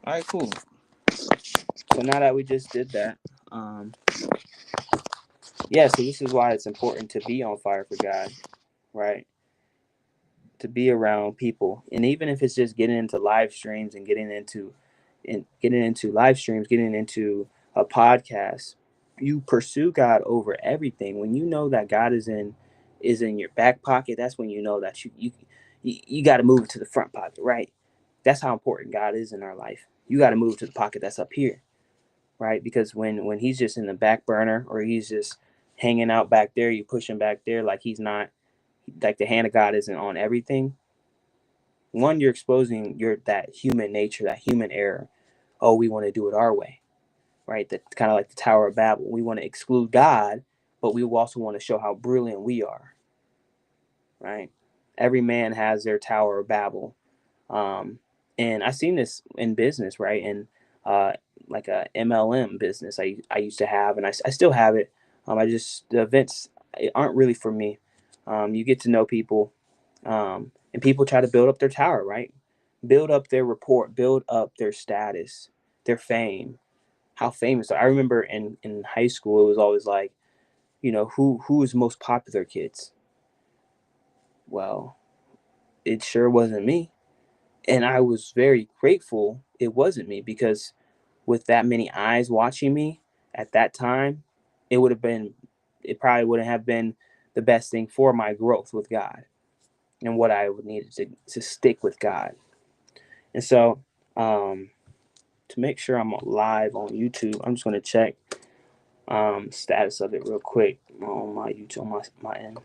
All right, cool. So now that we just did that, yeah. So this is why it's important to be on fire for God, right? To be around people, and even if it's just getting into live streams and getting into live streams, getting into a podcast, you pursue God over everything. When you know that God is in your back pocket, that's when you know that you got to move it to the front pocket, right? That's how important God is in our life. You got to move to the pocket that's up here, right? Because when he's just in the back burner, or he's just hanging out back there, you push him back there like he's not, like the hand of God isn't on everything. One, you're exposing your that human nature, that human error. Oh, we want to do it our way, right? That kind of like the Tower of Babel. We want to exclude God, but we also want to show how brilliant we are, right? Every man has their Tower of Babel. Um, and I've seen this in business, right? And uh, like a MLM business I used to have, and I still have it. The events aren't really for me. You get to know people, and people try to build up their tower, right? Build up their report, build up their status, their fame, how famous. I remember in high school, it was always like, who is most popular kids? Well, it sure wasn't me. And I was very grateful it wasn't me, because with that many eyes watching me at that time, it would have been, it probably wouldn't have been the best thing for my growth with God and what I would need to stick with God. And so, um, to make sure I'm live on YouTube, I'm just going to check status of it real quick on my YouTube, on my end.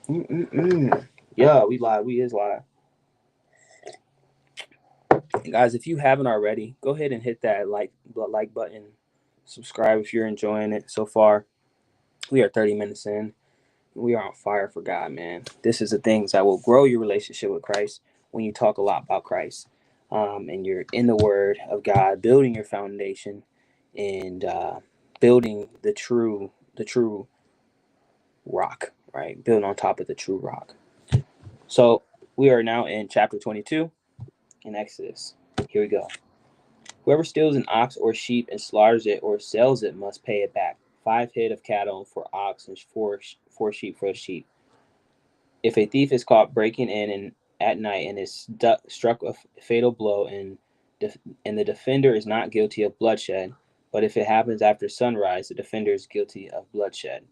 Mm-mm-mm. Yeah, we live. We is live. And guys, if you haven't already, go ahead and hit that like button. Subscribe if you're enjoying it so far. We are 30 minutes in. We are on fire for God, man. This is the things that will grow your relationship with Christ when you talk a lot about Christ. And you're in the Word of God, building your foundation, and building the true rock, right? Building on top of the true rock. So we are now in chapter 22 in Exodus. Here we go. Whoever steals an ox or sheep and slaughters it or sells it must pay it back. 5 head of cattle for ox and four sheep for a sheep. If a thief is caught breaking in and at night and is struck a fatal blow, and the defender is not guilty of bloodshed, but if it happens after sunrise, the defender is guilty of bloodshed.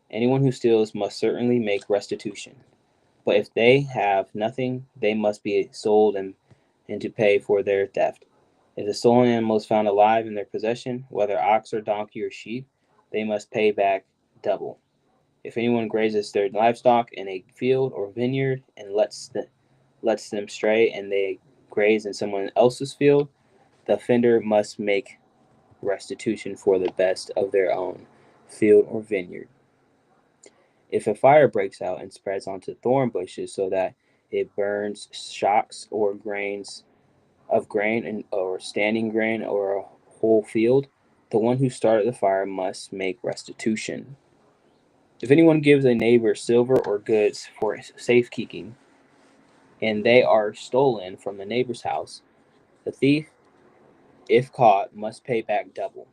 Anyone who steals must certainly make restitution. But if they have nothing, they must be sold and to pay for their theft. If the stolen animal is found alive in their possession, whether ox or donkey or sheep, they must pay back double. If anyone grazes their livestock in a field or vineyard and lets them stray and they graze in someone else's field, the offender must make restitution for the best of their own field or vineyard. If a fire breaks out and spreads onto thorn bushes so that it burns shocks or grains of grain or standing grain or a whole field, the one who started the fire must make restitution. If anyone gives a neighbor silver or goods for safekeeping, and they are stolen from the neighbor's house, the thief, if caught, must pay back double.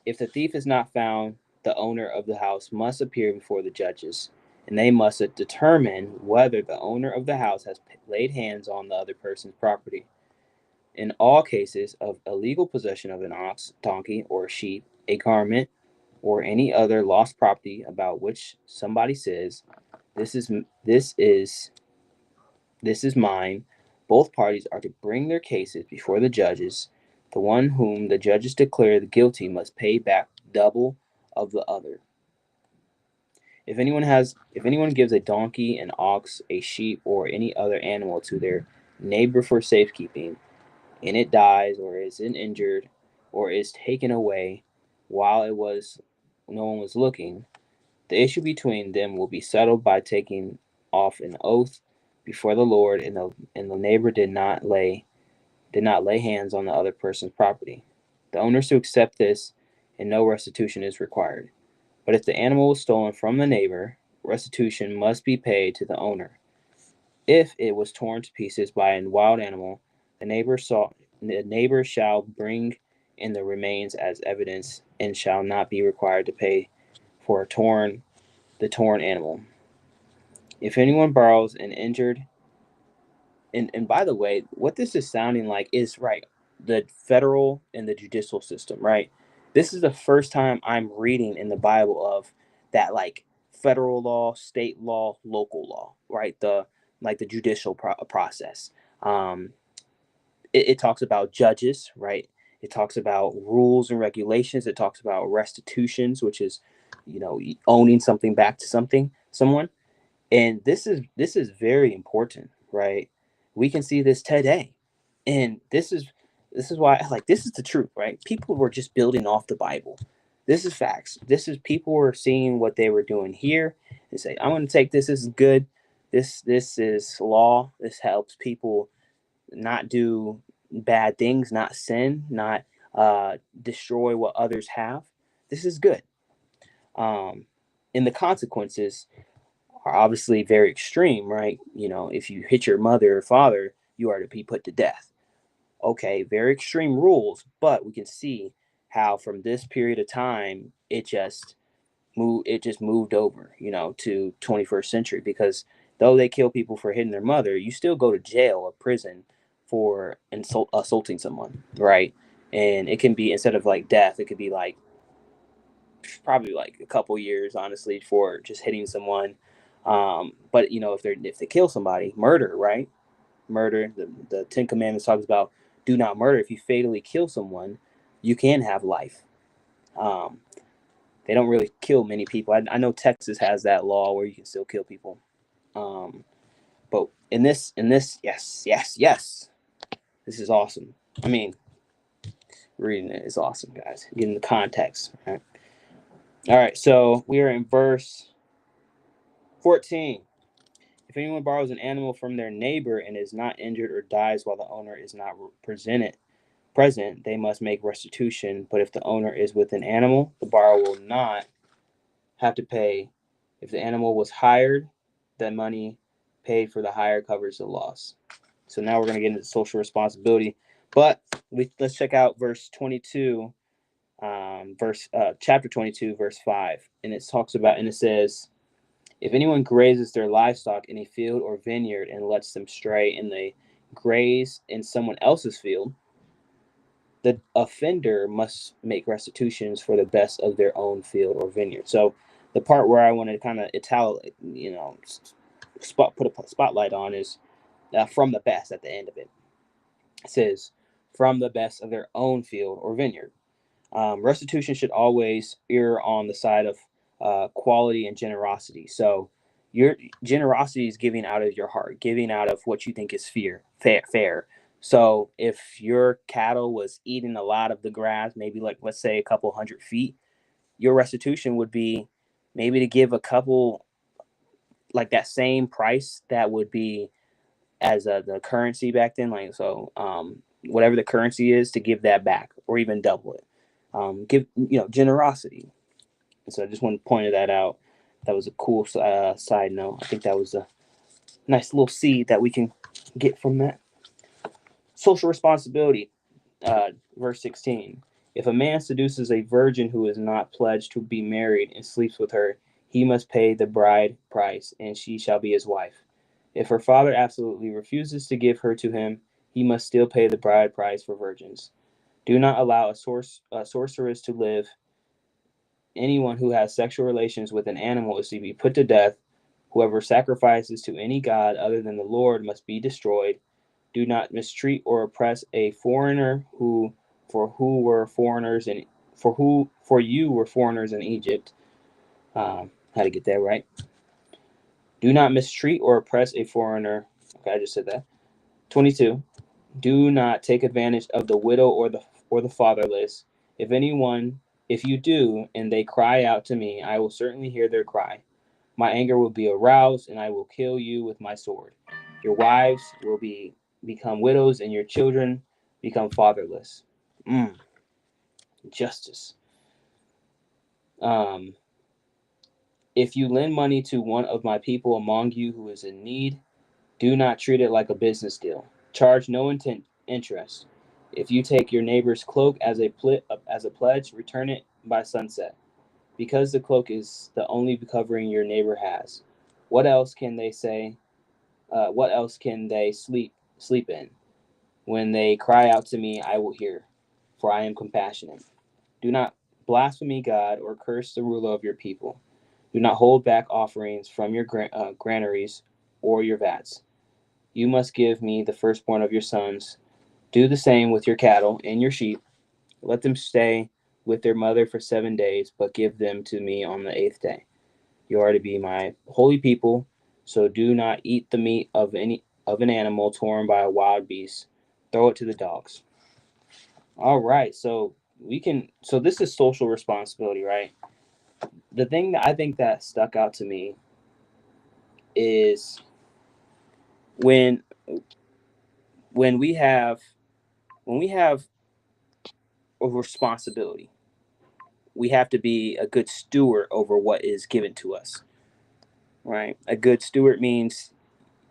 If the thief is not found, the owner of the house must appear before the judges, and they must determine whether the owner of the house has laid hands on the other person's property. In all cases of illegal possession of an ox, donkey, or sheep, a garment, or any other lost property about which somebody says, "This is this is this is mine," both parties are to bring their cases before the judges. The one whom the judges declare guilty must pay back double of the other. If anyone gives a donkey, an ox, a sheep, or any other animal to their neighbor for safekeeping, and it dies or is injured or is taken away while it was no one was looking, the issue between them will be settled by taking off an oath before the Lord, and the neighbor did not lay hands on the other person's property. The owners to accept this, and no restitution is required. But if the animal was stolen from the neighbor, restitution must be paid to the owner. If it was torn to pieces by a wild animal, the neighbor shall bring in the remains as evidence and shall not be required to pay for the torn animal. If anyone borrows an injured, and by the way, what this is sounding like is right, the federal and the judicial system, right? This is the first time I'm reading in the Bible of that, like federal law, state law, local law, right? The judicial process. Um, it talks about judges, right? It talks about rules and regulations. It talks about restitutions, which is, owning something back to someone. And this is very important, right? We can see this today, and this is why, like, this is the truth, right? People were just building off the Bible. This is facts. This is people were seeing what they were doing here and say, I'm going to take this. This is good. This is law. This helps people not do bad things, not sin, not destroy what others have. This is good. um and the consequences are obviously very extreme, right? If you hit your mother or father, you are to be put to death. Okay, very extreme rules, but we can see how from this period of time it just moved over, to 21st century, because though they kill people for hitting their mother, you still go to jail or prison for assaulting someone, right? And it can be, instead of like death, it could be like probably like a couple years, honestly, for just hitting someone. But if they kill somebody, murder, right? Murder. The Ten Commandments talks about do not murder. If you fatally kill someone, you can have life. Um, they don't really kill many people. I know Texas has that law where you can still kill people. Um, but in this, yes, yes, yes, this is awesome. I mean, reading it is awesome, guys. Getting the context. All right, so we are in verse 14. If anyone borrows an animal from their neighbor and is not injured or dies while the owner is not present, they must make restitution. But if the owner is with an animal, the borrower will not have to pay. If the animal was hired, the money paid for the hire covers the loss. So now we're going to get into social responsibility. But let's check out verse 22, chapter 22, verse 5. And it says, if anyone grazes their livestock in a field or vineyard and lets them stray and they graze in someone else's field, the offender must make restitutions for the best of their own field or vineyard. So the part where I want to kind of put a spotlight on is from the best at the end of it. It says from the best of their own field or vineyard. Restitution should always err on the side of quality and generosity. So your generosity is giving out of your heart, giving out of what you think is fair. So if your cattle was eating a lot of the grass, maybe like let's say a couple 100 feet, your restitution would be maybe to give a couple, like that same price that would be as the currency back then, like so whatever the currency is, to give that back or even double it. Give generosity. And so I just want to point that out. That was a cool side note. I think that was a nice little seed that we can get from that. Social responsibility, verse 16. If a man seduces a virgin who is not pledged to be married and sleeps with her, he must pay the bride price, and she shall be his wife. If her father absolutely refuses to give her to him, he must still pay the bride price for virgins. Do not allow a sorceress to live. Anyone who has sexual relations with an animal is to be put to death. Whoever sacrifices to any god other than the Lord must be destroyed. Do not mistreat or oppress a foreigner who were foreigners and for you were foreigners in Egypt. How to get that right? Do not mistreat or oppress a foreigner. Okay, I just said that. 22. Do not take advantage of the widow or the fatherless. If anyone, if you do, and they cry out to me, I will certainly hear their cry. My anger will be aroused, and I will kill you with my sword. Your wives will become widows, and your children become fatherless. Justice. Um, if you lend money to one of my people among you who is in need, Do not treat it like a business deal. Charge no interest. If you take your neighbor's cloak as a pledge, return it by sunset. Because the cloak is the only covering your neighbor has. What else can they say? What else can they sleep in? When they cry out to me, I will hear, for I am compassionate. Do not blaspheme God or curse the ruler of your people. Do not hold back offerings from your granaries or your vats. You must give me the firstborn of your sons. Do the same with your cattle and your sheep. Let them stay with their mother for 7 days, but give them to me on the eighth day. You are to be my holy people, so do not eat the meat of an animal torn by a wild beast. Throw it to the dogs. All right, so this is social responsibility, right? The thing that I think that stuck out to me is when when we have when we have a responsibility, we have to be a good steward over what is given to us, right? A good steward means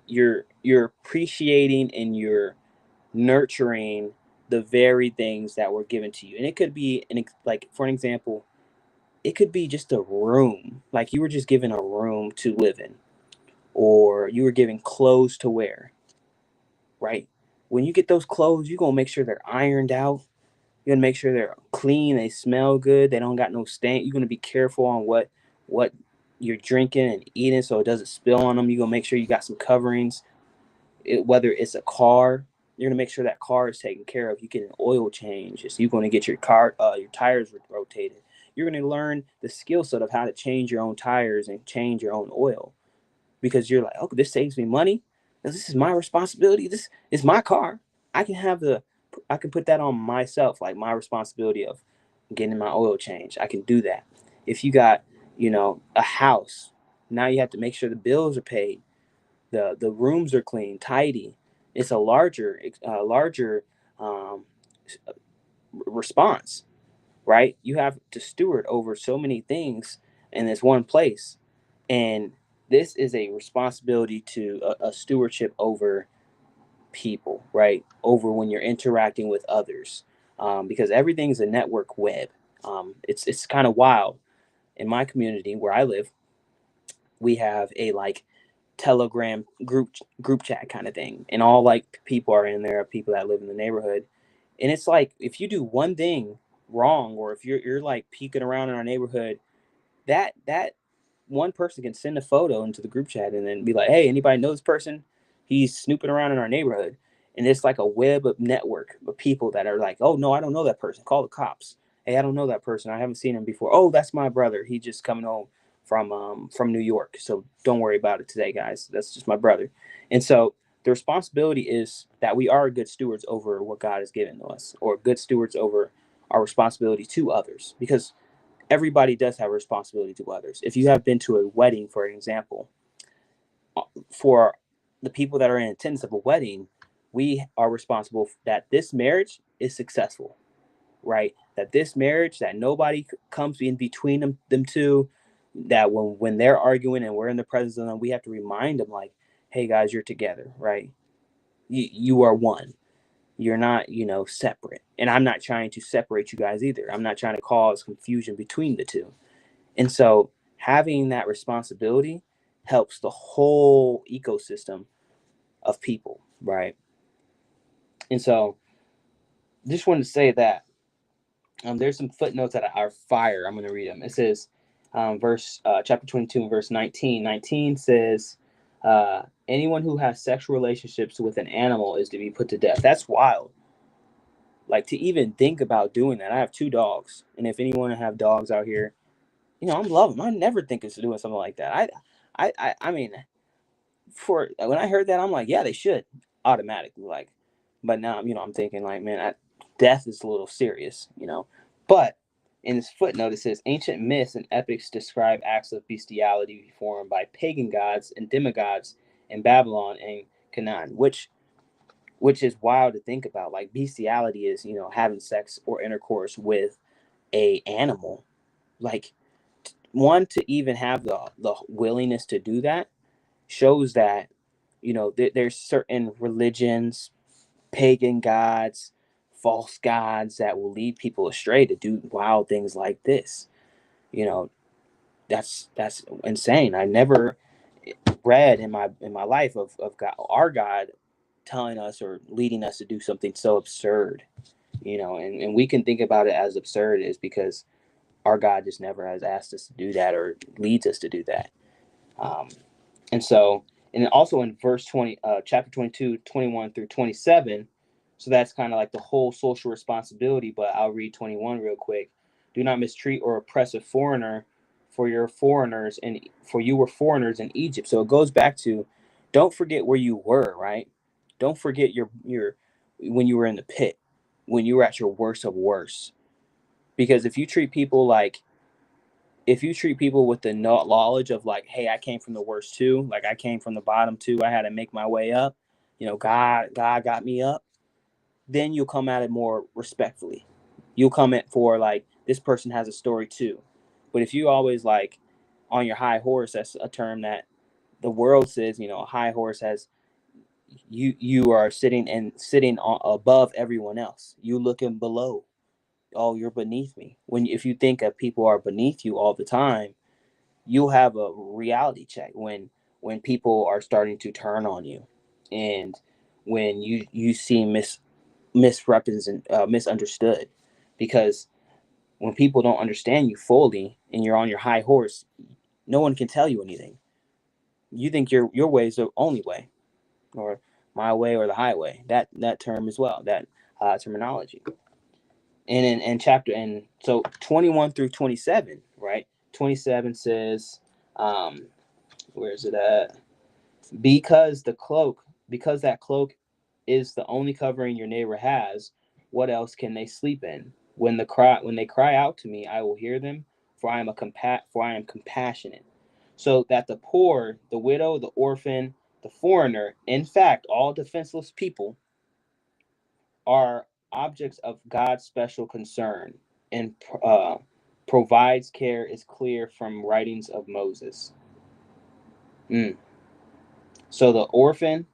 you're appreciating and you're nurturing the very things that were given to you. And it could be like, for an example, it could be just a room, like you were just given a room to live in, or you were given clothes to wear, right? When you get those clothes, you're gonna make sure they're ironed out. You're gonna make sure they're clean, they smell good, they don't got no stain. You're gonna be careful on what you're drinking and eating so it doesn't spill on them. You're gonna make sure you got some coverings. Whether it's a car, you're gonna make sure that car is taken care of. You get an oil change. So you're gonna get your tires rotated. You're gonna learn the skill set of how to change your own tires and change your own oil, because you're like, oh, this saves me money. This is my responsibility. This is my car. I can have I can put that on myself, like my responsibility of getting my oil change. I can do that. If you got, a house, now you have to make sure the bills are paid, the rooms are clean, tidy. It's a larger um, response, right? You have to steward over so many things in this one place, and this is a responsibility to a stewardship over people, right? Over when you're interacting with others, because everything's a network web. It's kind of wild. In my community where I live, we have a like Telegram group chat kind of thing, and all like people are in there, people that live in the neighborhood, and it's like if you do one thing wrong, or if you're like peeking around in our neighborhood, that one person can send a photo into the group chat and then be like, hey, anybody know this person? He's snooping around in our neighborhood. And it's like a web of network of people that are like, oh no, I don't know that person. Call the cops. Hey, I don't know that person. I haven't seen him before. Oh, that's my brother. He just coming home from New York. So don't worry about it today, guys. That's just my brother. And so the responsibility is that we are good stewards over what God has given to us, or good stewards over our responsibility to others, because everybody does have a responsibility to others. If you have been to a wedding, for an example, for the people that are in attendance of a wedding, we are responsible that this marriage is successful, right? That this marriage, that nobody comes in between them two, that when they're arguing and we're in the presence of them, we have to remind them like, hey guys, you're together, right? You are one. You're not, separate. And I'm not trying to separate you guys either. I'm not trying to cause confusion between the two. And so having that responsibility helps the whole ecosystem of people, right? And so just wanted to say that there's some footnotes that are fire. I'm going to read them. It says, chapter 22 and verse 19. 19 says, anyone who has sexual relationships with an animal is to be put to death. That's wild. Like, to even think about doing that. I have two dogs, and if anyone have dogs out here, I'm loving them. I never think of doing something like that. I mean, for when I heard that, I'm like, yeah, they should automatically, like, but now, I'm thinking like, man, death is a little serious. But in this footnote, it says ancient myths and epics describe acts of bestiality performed by pagan gods and demigods in Babylon and Canaan, which is wild to think about. Like, bestiality is, having sex or intercourse with a animal. Like, one, to even have the willingness to do that shows that There's certain religions, pagan gods, false gods that will lead people astray to do wild things like this. You know, that's insane. I never read in my life of God, our God telling us or leading us to do something so absurd. And we can think about it as absurd is because our God just never has asked us to do that or leads us to do that. Um, and so, and also in verse 20, chapter 22, 21 through 27, so that's kind of like the whole social responsibility, but I'll read 21 real quick. Do not mistreat or oppress a foreigner, for you were foreigners in Egypt. So it goes back to, don't forget where you were, right? Don't forget your when you were in the pit, when you were at your worst of worst. Because if you treat people with the knowledge of like, hey, I came from the worst too, like I came from the bottom too, I had to make my way up, God got me up, then you'll come at it more respectfully. You'll come at for like, this person has a story too. But if you always like on your high horse, that's a term that the world says, a high horse has, you are sitting above everyone else. You looking below. Oh, you're beneath me. If you think that people are beneath you all the time, you'll have a reality check when people are starting to turn on you, and when you seem misunderstood, because when people don't understand you fully and you're on your high horse, no one can tell you anything. You think your way is the only way, or my way or the highway. That term as well, that terminology. And in chapter, and so 21 through 27, right? 27 says, where is it at? Because that cloak is the only covering your neighbor has, what else can they sleep in? When they cry out to me, I will hear them, for I am compassionate. So that the poor, the widow, the orphan, the foreigner, in fact, all defenseless people are objects of God's special concern, and provides care is clear from writings of Moses. Mm. So the orphan,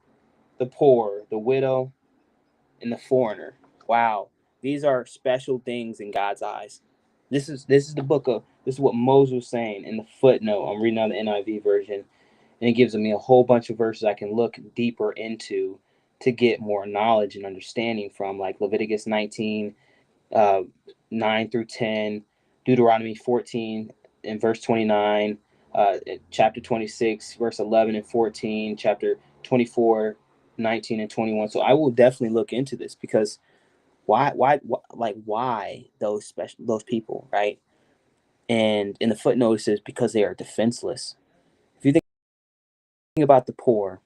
the poor, the widow, and the foreigner. Wow, these are special things in God's eyes. This is what Moses was saying in the footnote. I'm reading out the NIV version, and it gives me a whole bunch of verses I can look deeper into to get more knowledge and understanding from, like Leviticus 19, uh, 9 through 10, Deuteronomy 14 and verse 29, chapter 26, verse 11 and 14, chapter 24, 19 and 21. So I will definitely look into this, because why those people, right? And in the footnote it says, because they are defenseless. If you think about the poor,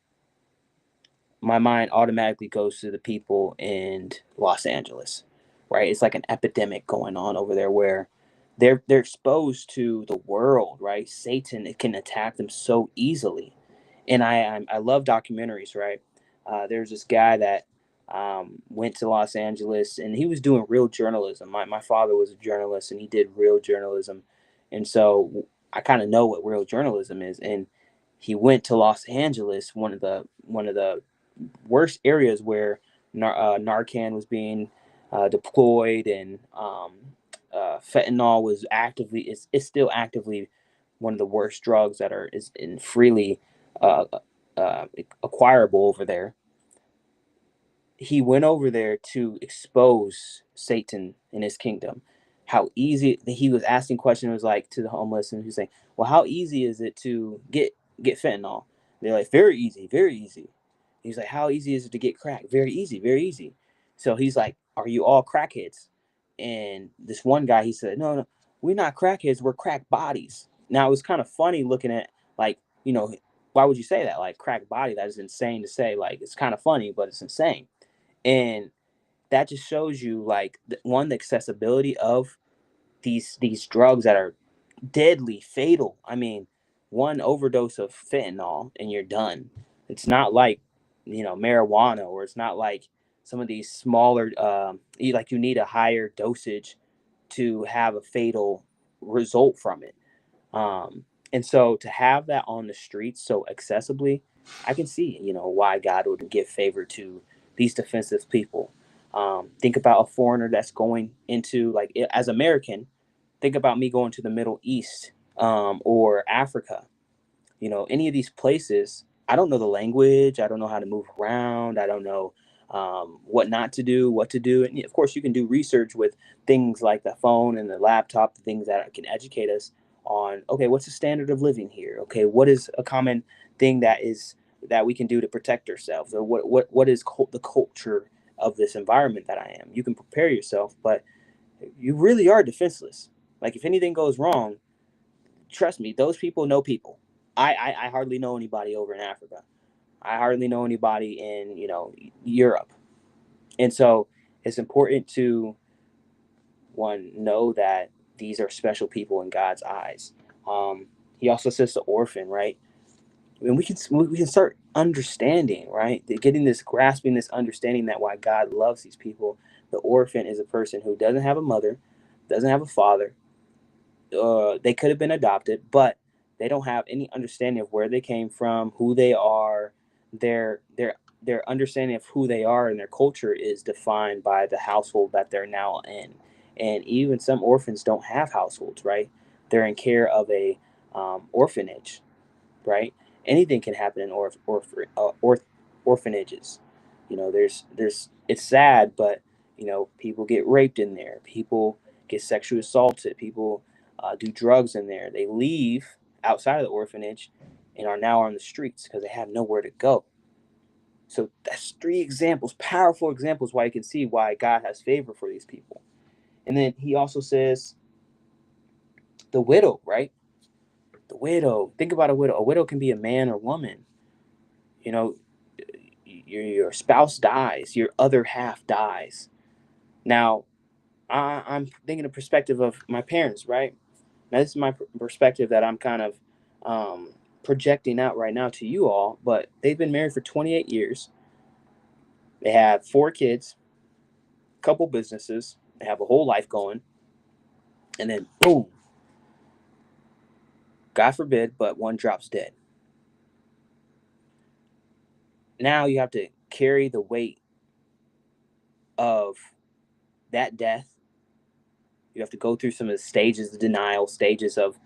my mind automatically goes to the people in Los Angeles, right? It's like an epidemic going on over there, where they're exposed to the world, right? Satan, it can attack them so easily. And I love documentaries, right? There's this guy that went to Los Angeles, and he was doing real journalism. My father was a journalist, and he did real journalism, and so I kind of know what real journalism is. And he went to Los Angeles, one of the worst areas where Narcan was being deployed, and fentanyl was it's still actively one of the worst drugs that is in freely uh, acquirable over there. He went over there to expose Satan and his kingdom. How easy, he was asking questions, was like, to the homeless, and he was saying, "Well, how easy is it to get fentanyl?" They're like, "Very easy, very easy." He's like, "How easy is it to get crack?" "Very easy, very easy." So he's like, "Are you all crackheads?" And this one guy, he said, "No, no, we're not crackheads. We're crack bodies." Now it was kind of funny looking at, like, why would you say that? Like, crack body, that is insane to say. Like, it's kind of funny, but it's insane. And that just shows you, like, the accessibility of these drugs that are deadly, fatal. I mean, one overdose of fentanyl and you're done. It's not like, marijuana, or it's not like some of these smaller, you need a higher dosage to have a fatal result from it. And so to have that on the streets so accessibly, I can see, why God would give favor to these defensive people. Think about a foreigner that's going into, like, as American, think about me going to the Middle East, or Africa. Any of these places, I don't know the language. I don't know how to move around. I don't know what not to do, what to do. And of course, you can do research with things like the phone and the laptop, the things that can educate us on, okay, what's the standard of living here? Okay, what is a common thing that we can do to protect ourselves? Or what is the culture of this environment that I am? You can prepare yourself, but you really are defenseless. Like, if anything goes wrong, trust me, those people know people. I hardly know anybody over in Africa. I hardly know anybody in, Europe. And so it's important to, one, know that these are special people in God's eyes. He also says the orphan, right? And we can start understanding, right? Getting this, grasping this understanding that why God loves these people. The orphan is a person who doesn't have a mother, doesn't have a father. They could have been adopted, but they don't have any understanding of where they came from, who they are. Their understanding of who they are and their culture is defined by the household that they're now in. And even some orphans don't have households, right? They're in care of a orphanage, right? Anything can happen in orphanages. There's it's sad, but people get raped in there. People get sexually assaulted. People do drugs in there. They leave outside of the orphanage and are now on the streets because they have nowhere to go. So that's three examples, powerful examples, why you can see why God has favor for these people. And then he also says the widow, right? The widow. Think about a widow. A widow can be a man or woman. You know, your spouse dies, your other half dies. Now, I'm thinking the perspective of my parents, right? Now, this is my perspective that I'm kind of projecting out right now to you all, but they've been married for 28 years. They have 4 kids, a couple businesses, they have a whole life going, and then boom, God forbid, but one drops dead. Now you have to carry the weight of that death. You have to go through some of the stages, the denial stages of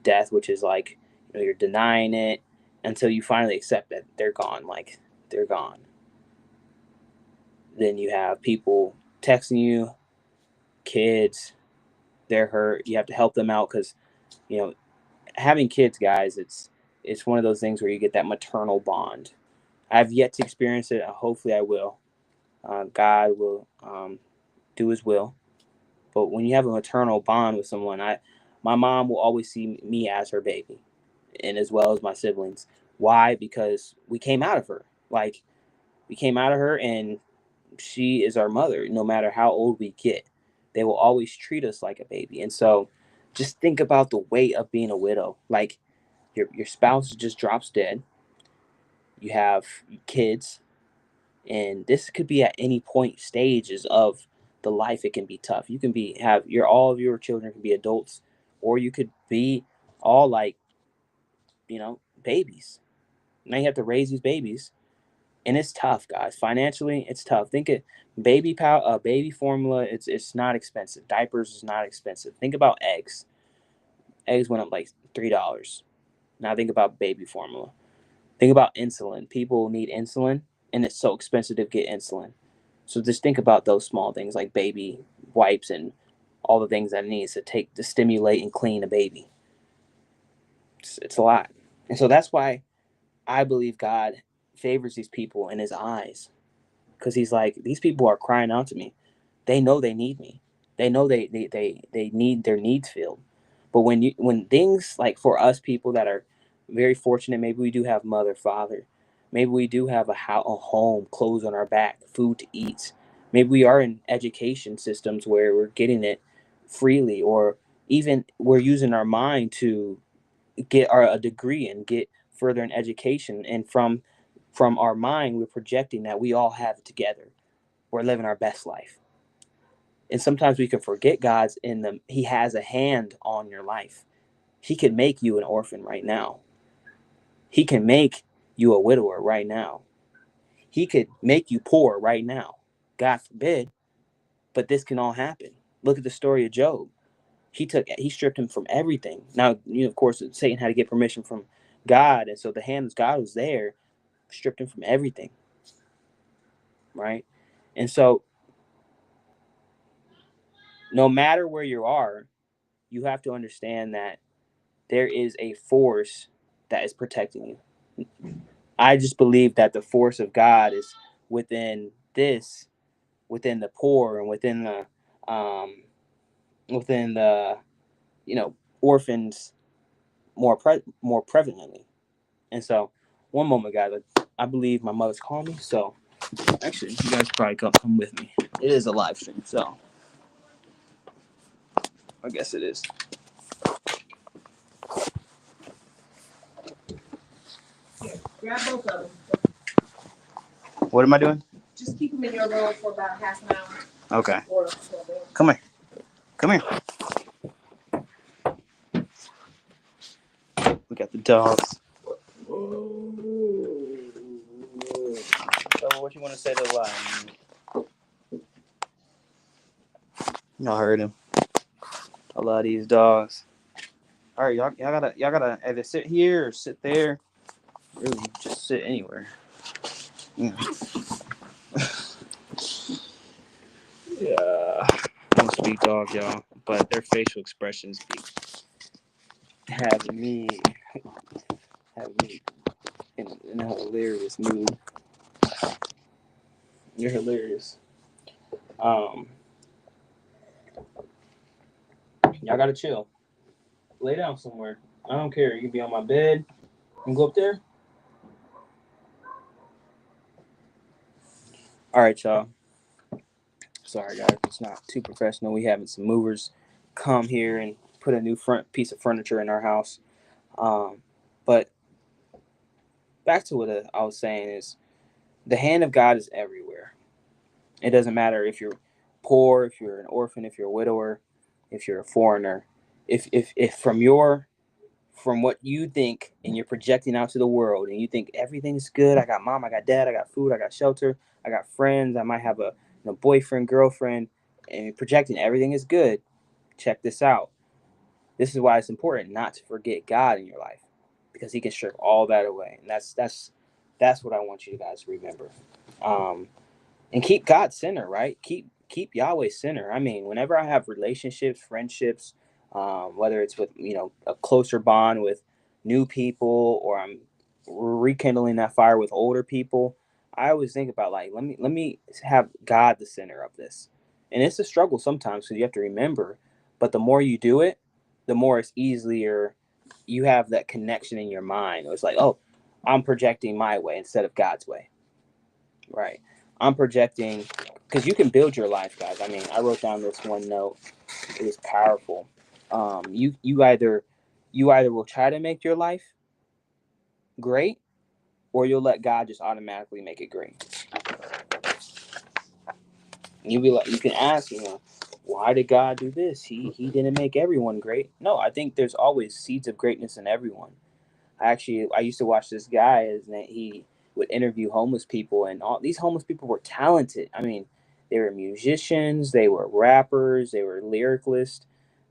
death, which is like, you're denying it until you finally accept that they're gone. Like, they're gone. Then you have people texting you, kids, they're hurt. You have to help them out because, you know, having kids, guys, it's one of those things where you get that maternal bond. I've yet to experience it. Hopefully, I will. God will do His will. But when you have a maternal bond with someone, my mom will always see me as her baby, and as well as my siblings. Why? Because we came out of her. Like, we came out of her, and she is our mother. No matter how old we get, they will always treat us like a baby. And so, just think about the weight of being a widow. Like, your spouse just drops dead. You have kids, and this could be at any point stages of the life. It can be tough. You can be have your all of your children can be adults, or you could be all like, babies. Now you have to raise these babies, and it's tough, guys. Financially, it's tough. Think it baby formula. It's not expensive. Diapers is not expensive. Think about eggs. Eggs went up like $3. Now think about baby formula. Think about insulin. People need insulin, and it's so expensive to get insulin. So just think about those small things like baby wipes and all the things that it needs to take to stimulate and clean a baby. It's a lot. And so that's why I believe God favors these people in His eyes, because He's like, these people are crying out to me. They know they need me. They know they need their needs filled. But when things like, for us people that are very fortunate, maybe we do have mother, father, maybe we do have a home, clothes on our back, food to eat. Maybe we are in education systems where we're getting it freely, or even we're using our mind to get a degree and get further in education. And from our mind, we're projecting that we all have it together. We're living our best life. And sometimes we can forget God's in them. He has a hand on your life. He can make you an orphan right now. He can make you a widower right now. He could make you poor right now. God forbid, but this can all happen. Look at the story of Job. He stripped him from everything. Now, of course, Satan had to get permission from God, and so the hand of God was there, stripped him from everything, right? And so, no matter where you are, you have to understand that there is a force that is protecting you. I just believe that the force of God is within this, within the poor, and within the orphans more prevalently. And so, one moment, guys. I believe my mother's calling me. So, actually, you guys probably come with me. It is a live stream, so I guess it is. Grab both of them. What am I doing? Just keep them in your room for about half an hour. Okay. Come here. Come here. We got the dogs. So, what you want to say to the lion? Y'all heard him. I love these dogs. All right, y'all gotta either sit here or sit there. Really, just sit anywhere. Yeah. Yeah. Don't speak dog, y'all, but their facial expressions have me in a hilarious mood. You're hilarious. Um, y'all gotta chill. Lay down somewhere. I don't care. You can be on my bed. You can go up there. All right, y'all. Sorry, guys. It's not too professional. We having some movers come here and put a new front piece of furniture in our house. But back to what I was saying is the hand of God is everywhere. It doesn't matter if you're poor, if you're an orphan, if you're a widower, if you're a foreigner. If from what you think and you're projecting out to the world and you think everything's good, I got mom, I got dad, I got food, I got shelter, I got friends, I might have a boyfriend, girlfriend, and you're projecting everything is good, check this out. This is why it's important not to forget God in your life, because he can strip all that away. And that's what I want you guys to remember. And keep God center, right? Keep Yahweh center. I mean, whenever I have relationships, friendships, whether it's with a closer bond with new people, or I'm rekindling that fire with older people, I always think about, like, let me have God the center of this. And it's a struggle sometimes because you have to remember, but the more you do it, the more it's easier. You have that connection in your mind. It's like, oh, I'm projecting my way instead of God's way, right? I'm projecting, because you can build your life, guys. I mean, I wrote down this one note. It was powerful. You either will try to make your life great, or you'll let God just automatically make it great. You be like, you can ask, why did God do this? He didn't make everyone great. No, I think there's always seeds of greatness in everyone. I used to watch this guy, and he would interview homeless people, and all these homeless people were talented. I mean, they were musicians, they were rappers, they were lyricists,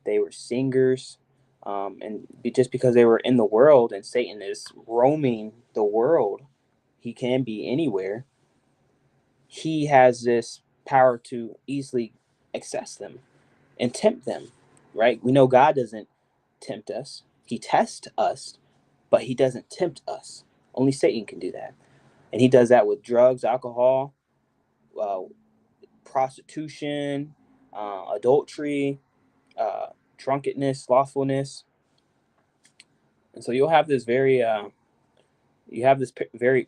they were singers, and just because they were in the world and Satan is roaming the world, he can be anywhere. He has this power to easily access them and tempt them, right? We know God doesn't tempt us; He tests us, but he doesn't tempt us. Only Satan can do that. And he does that with drugs, alcohol, uh, prostitution, adultery, drunkenness, slothfulness. And so you have this very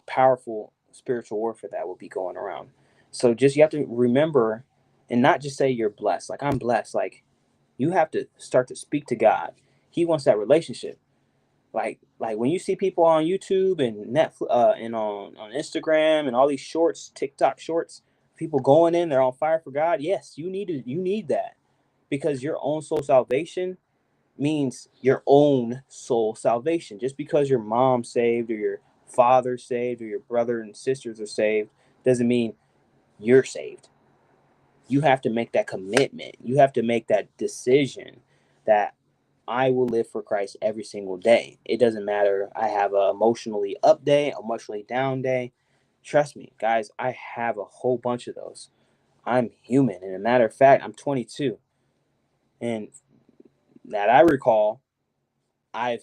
powerful spiritual warfare that will be going around. So just you have to remember, and not just say you're blessed. Like, I'm blessed. Like, you have to start to speak to God. He wants that relationship. Like when you see people on YouTube and Netflix, and on Instagram and all these shorts, TikTok shorts, people going in, they're on fire for God. Yes, you need that, because your own soul salvation means your own soul salvation. Just because your mom's saved or your father's saved or your brother and sisters are saved doesn't mean you're saved. You have to make that commitment. You have to make that decision that I will live for Christ every single day. It doesn't matter. I have a emotionally up day, emotionally down day. Trust me, guys, I have a whole bunch of those. I'm human. And a matter of fact, I'm 22. And that I recall, I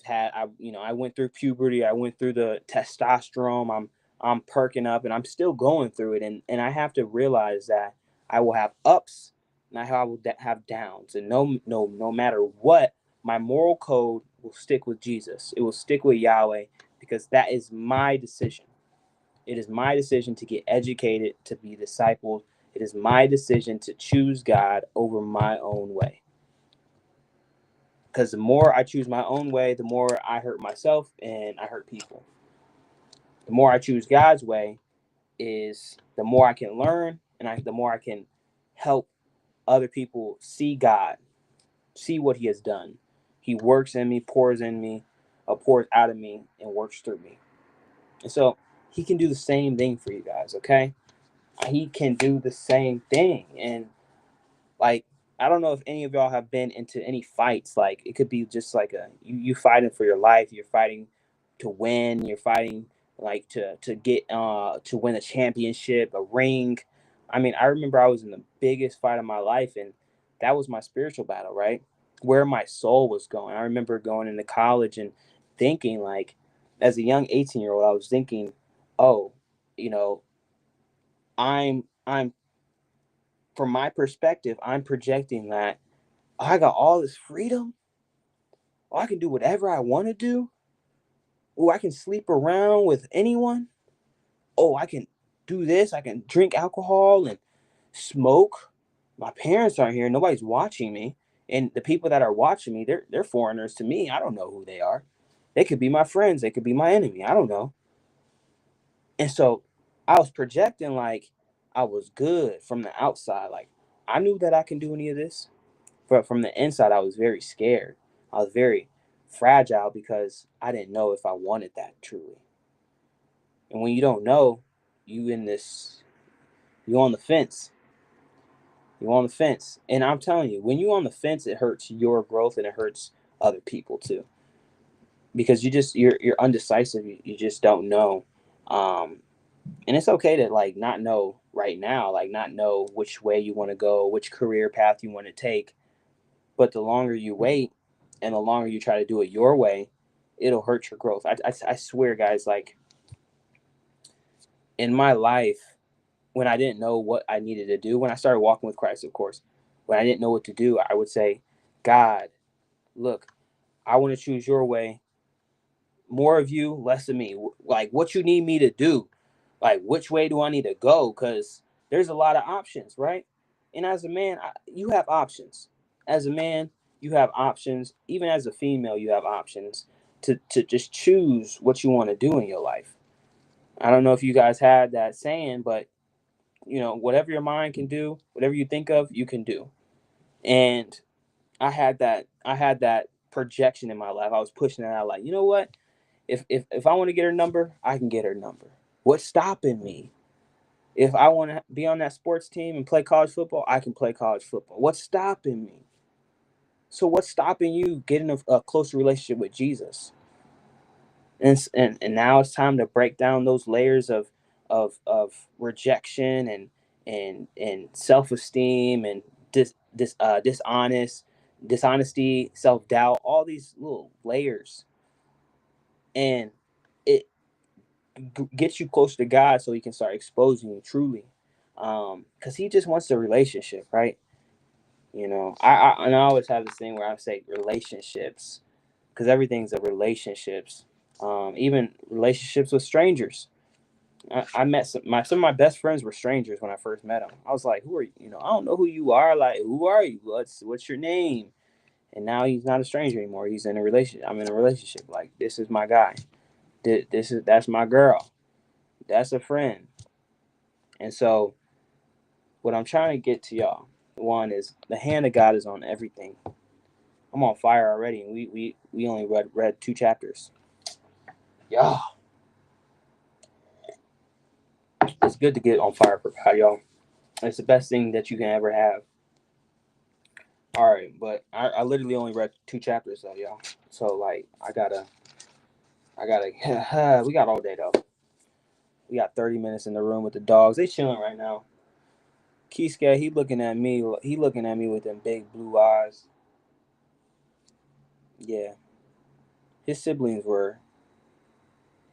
went through puberty. I went through the testosterone. I'm perking up and I'm still going through it. And I have to realize that I will have ups and I will have downs. And no matter what, my moral code will stick with Jesus. It will stick with Yahweh because that is my decision. It is my decision to get educated, to be discipled. It is my decision to choose God over my own way. Because the more I choose my own way, the more I hurt myself and I hurt people. The more I choose God's way is the more I can learn and the more I can help other people see God, see what he has done. He works in me, pours in me, pours out of me, and works through me. And so he can do the same thing for you guys, okay? He can do the same thing. And like, I don't know if any of y'all have been into any fights. Like, it could be just like you fighting for your life. You're fighting to win. You're fighting like to get to win a championship, a ring. I mean, I remember I was in the biggest fight of my life, and that was my spiritual battle, right? Where my soul was going. I remember going into college and thinking, like, as a young 18-year-old, I was thinking, oh, you know, I'm from my perspective, I'm projecting that I got all this freedom. Oh, I can do whatever I want to do. Oh, I can sleep around with anyone. Oh, I can do this. I can drink alcohol and smoke. My parents aren't here. Nobody's watching me. And the people that are watching me, they're foreigners to me. I don't know who they are. They could be my friends. They could be my enemy. I don't know. And so I was projecting like I was good from the outside. Like I knew that I can do any of this. But from the inside, I was very scared. I was very fragile because I didn't know if I wanted that truly. And when you don't know, you in this, you on the fence. You on the fence. And I'm telling you, when you on the fence, it hurts your growth and it hurts other people too. Because you're undecisive. You just don't know. Um, and it's okay to like not know right now, like not know which way you want to go, which career path you want to take. But the longer you wait and the longer you try to do it your way, it'll hurt your growth. I swear, guys, like in my life, when I didn't know what I needed to do, when I started walking with Christ, of course, when I didn't know what to do, I would say, God, look, I want to choose your way. More of you, less of me. Like what you need me to do. Like which way do I need to go? Because there's a lot of options, right? And as a man, you have options. As a man, you have options. Even as a female, you have options to just choose what you want to do in your life. I don't know if you guys had that saying, but whatever your mind can do, whatever you think of, you can do. And I had that projection in my life. I was pushing it out like, you know what? If I want to get her number, I can get her number. What's stopping me? If I want to be on that sports team and play college football, I can play college football. What's stopping me? So what's stopping you getting a closer relationship with Jesus? And now it's time to break down those layers of rejection and self esteem and dishonesty, self doubt, all these little layers, and it gets you closer to God, so He can start exposing you truly, because He just wants a relationship, right? And I always have this thing where I say relationships, because everything's a relationships, even relationships with strangers. I met some of my best friends were strangers when I first met them. I was like, "Who are you? I don't know who you are. Like, who are you? What's your name?" And now he's not a stranger anymore. He's in a relationship. I'm in a relationship. Like, this is my guy. That's my girl. That's a friend. And so, what I'm trying to get to y'all, one is the hand of God is on everything. I'm on fire already, and we only read 2 chapters. Yeah. It's good to get on fire for God, y'all. It's the best thing that you can ever have. All right, but I literally only read 2 chapters though, y'all. So like, we got all day though. We got 30 minutes in the room with the dogs. They chilling right now. Keyskate, he looking at me. He looking at me with them big blue eyes. Yeah, his siblings were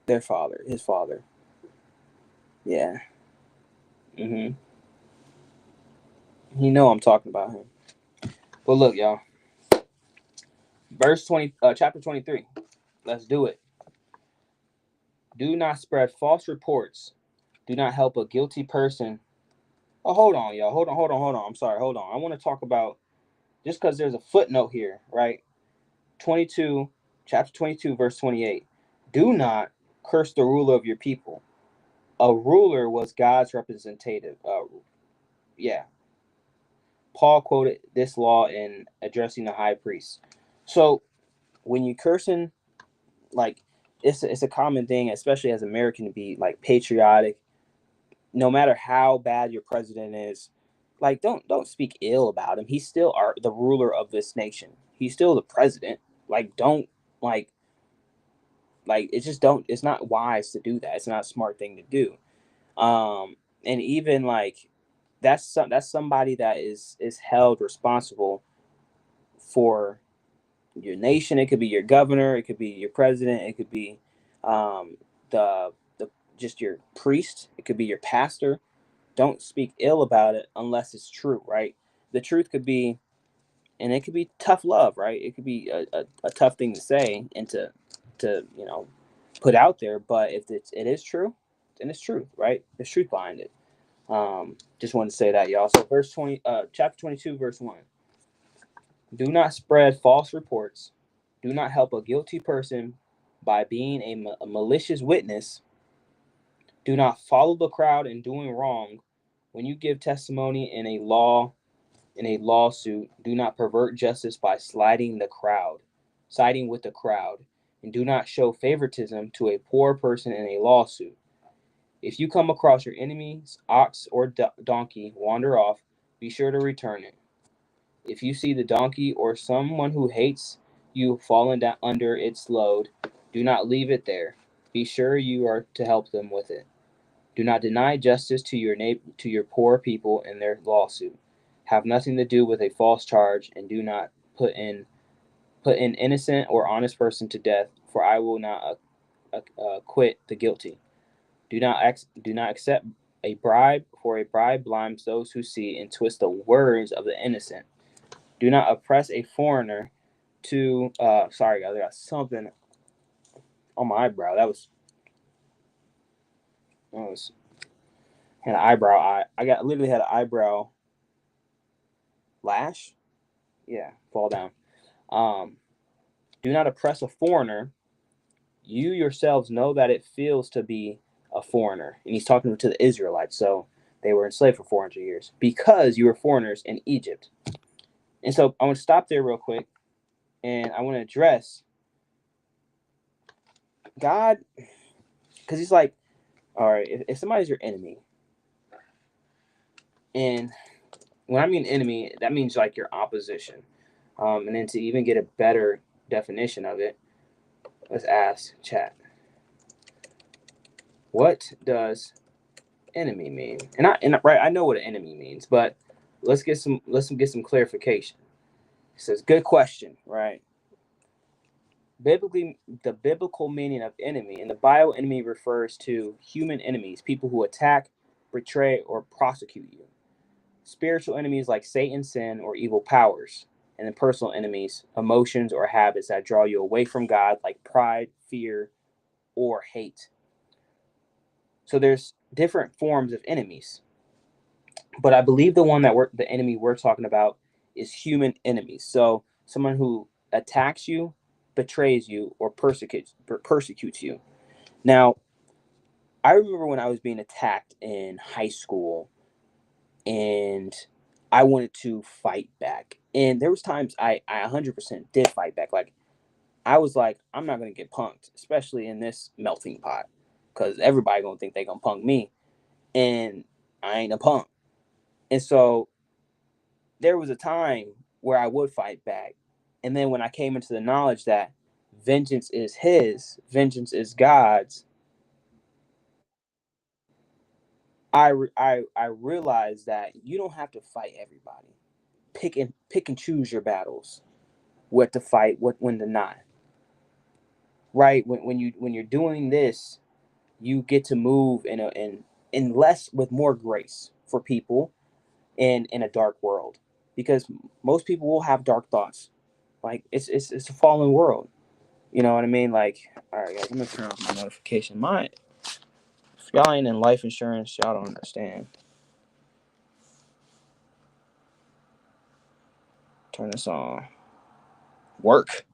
their father, his father. Yeah. Mhm. He know I'm talking about him. But look, y'all. Verse 20, chapter 23. Let's do it. Do not spread false reports. Do not help a guilty person. Oh, hold on, y'all. Hold on. I'm sorry. Hold on. I want to talk about just because there's a footnote here, right? 22, chapter 22, verse 28. Do not curse the ruler of your people. A ruler was God's representative. Yeah. Paul quoted this law in addressing the high priest. So when you cursing, like it's a common thing, especially as American, to be like patriotic. No matter how bad your president is, like don't speak ill about him. He's still the ruler of this nation. He's still the president. Like don't like it's just don't. It's not wise to do that. It's not a smart thing to do. And even like that's somebody that is held responsible for your nation. It could be your governor, it could be your president, it could be um, the just your priest, it could be your pastor. Don't speak ill about it unless it's true, right? The truth could be, and it could be tough love, right? It could be a tough thing to say and to put out there, but if it is true, then it's truth, right? There's truth behind it. Just wanted to say that, y'all. So verse 20, chapter 22, verse 1. Do not spread false reports. Do not help a guilty person by being a malicious witness. Do not follow the crowd in doing wrong. When you give testimony in a lawsuit, do not pervert justice by siding with the crowd, and do not show favoritism to a poor person in a lawsuit. If you come across your enemy's ox or donkey wander off, be sure to return it. If you see the donkey or someone who hates you fallen down under its load, do not leave it there. Be sure you are to help them with it. Do not deny justice to your poor people in their lawsuit. Have nothing to do with a false charge, and do not put an innocent or honest person to death. For I will not acquit the guilty. Do not accept a bribe, for a bribe blinds those who see and twist the words of the innocent. Do not oppress a foreigner to sorry guys, I got something on my eyebrow. That was had an eyebrow eye. I got literally had an eyebrow lash. Yeah, fall down. Um, do not oppress a foreigner. You yourselves know that it feels to be a foreigner. And he's talking to the Israelites, so they were enslaved for 400 years because you were foreigners in Egypt. And so I want to stop there real quick, and I want to address God, because he's like, all right, if somebody's your enemy, and when I mean enemy, that means like your opposition. And then to even get a better definition of it, let's ask chat, what does enemy mean? I know what an enemy means, but let's get some clarification. It says good question, right? Biblically, the biblical meaning of enemy in the Bible, enemy refers to human enemies, people who attack, betray, or prosecute you. Spiritual enemies like Satan, sin, or evil powers. And then personal enemies, emotions or habits that draw you away from God, like pride, fear, or hate. So there's different forms of enemies. But I believe the enemy we're talking about is human enemies. So someone who attacks you, betrays you, or persecutes you. Now, I remember when I was being attacked in high school, and I wanted to fight back. And there was times I 100% did fight back. Like I was like, I'm not gonna get punked, especially in this melting pot, because everybody gonna think they gonna punk me. and I ain't a punk. And so there was a time where I would fight back. And then when I came into the knowledge that vengeance is his, vengeance is God's, I realized that you don't have to fight everybody. Pick and choose your battles, what to fight, what when to not. Right? When you're doing this, you get to move in less with more grace for people in a dark world, because most people will have dark thoughts. Like it's a fallen world. You know what I mean? Like, all right, guys, I'm gonna turn off my notification. If y'all ain't in life insurance, y'all don't understand. Turn this on. Work.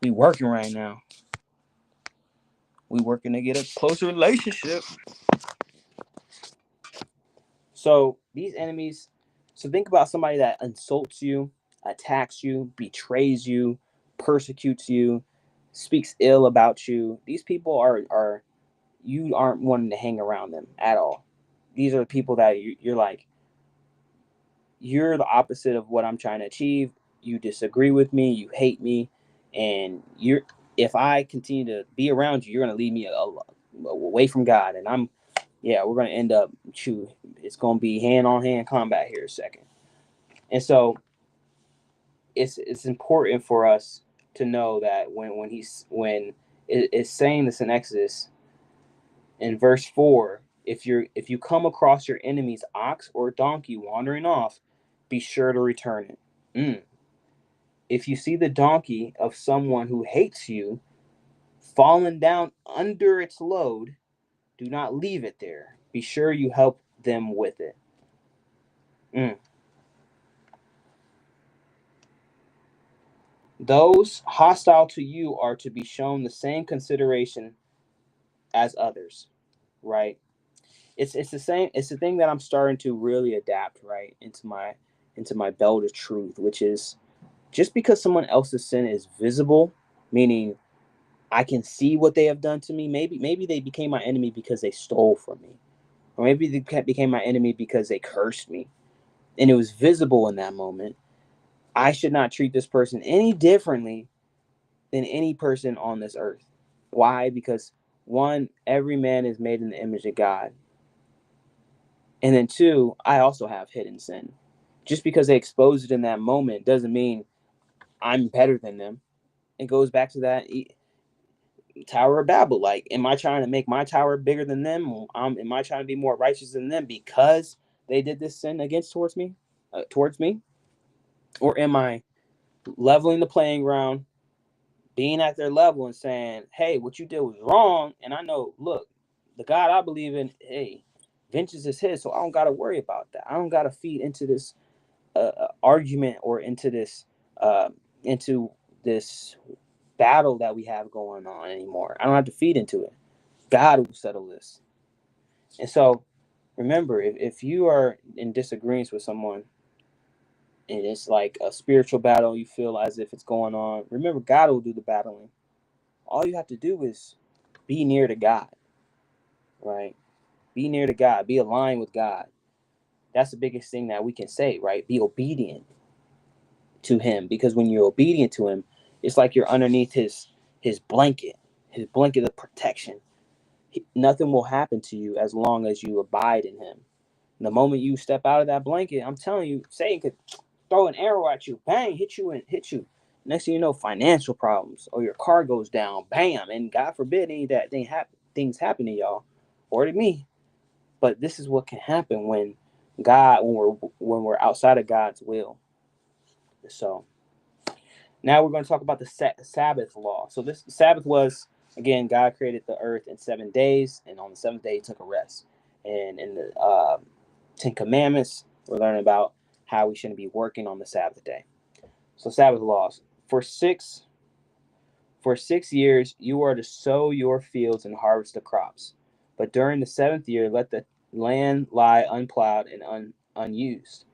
We working right now. We working to get a closer relationship. So these enemies. So think about somebody that insults you, attacks you, betrays you, persecutes you, speaks ill about you. These people are you aren't wanting to hang around them at all. These are the people that you're like, you're the opposite of what I'm trying to achieve. You disagree with me, you hate me, and you're if I continue to be around you, you're gonna lead me away from God, and we're gonna end up it's gonna be hand on hand combat here in a second. And so it's important for us to know that when it's saying this in Exodus in verse 4, if you come across your enemy's ox or donkey wandering off, be sure to return it. If you see the donkey of someone who hates you fallen down under its load, do not leave it there. Be sure you help them with it. Mm. Those hostile to you are to be shown the same consideration as others, right? It's the same. It's the thing that I'm starting to really adapt right into my belt of truth, which is just because someone else's sin is visible, meaning I can see what they have done to me. Maybe they became my enemy because they stole from me, or maybe they became my enemy because they cursed me, and it was visible in that moment. I should not treat this person any differently than any person on this earth. Why? Because one, every man is made in the image of God, and then two, I also have hidden sin. Just because they expose it in that moment doesn't mean I'm better than them. It goes back to that Tower of Babel. Like, am I trying to make my tower bigger than them? Am I trying to be more righteous than them because they did this sin against towards me? Or am I leveling the playing ground, being at their level and saying, hey, what you did was wrong. And I know, look, the God I believe in, hey, vengeance is his. So I don't got to worry about that. I don't got to feed into this argument or uh, into this battle that we have going on anymore. I don't have to feed into it. God will settle this. And so remember, if you are in disagreement with someone and it's like a spiritual battle, you feel as if it's going on, remember, God will do the battling. All you have to do is be near to God, right? Be near to God, be aligned with God. That's the biggest thing that we can say, right? Be obedient to him, because when you're obedient to him, it's like you're underneath his blanket of protection. Nothing will happen to you as long as you abide in him. And the moment you step out of that blanket, I'm telling you, Satan could throw an arrow at you, bang, hit you and hit you. Next thing you know, financial problems, or your car goes down, bam, and God forbid any of that things happen to y'all or to me. But this is what can happen when we're outside of God's will. So now we're going to talk about the Sabbath law. So this Sabbath was, again, God created the earth in 7 days, and on the seventh day he took a rest. And in the Ten Commandments, we're learning about how we shouldn't be working on the Sabbath day. So Sabbath laws. For 6 years you are to sow your fields and harvest the crops. But during the seventh year let the land lie unplowed and unused.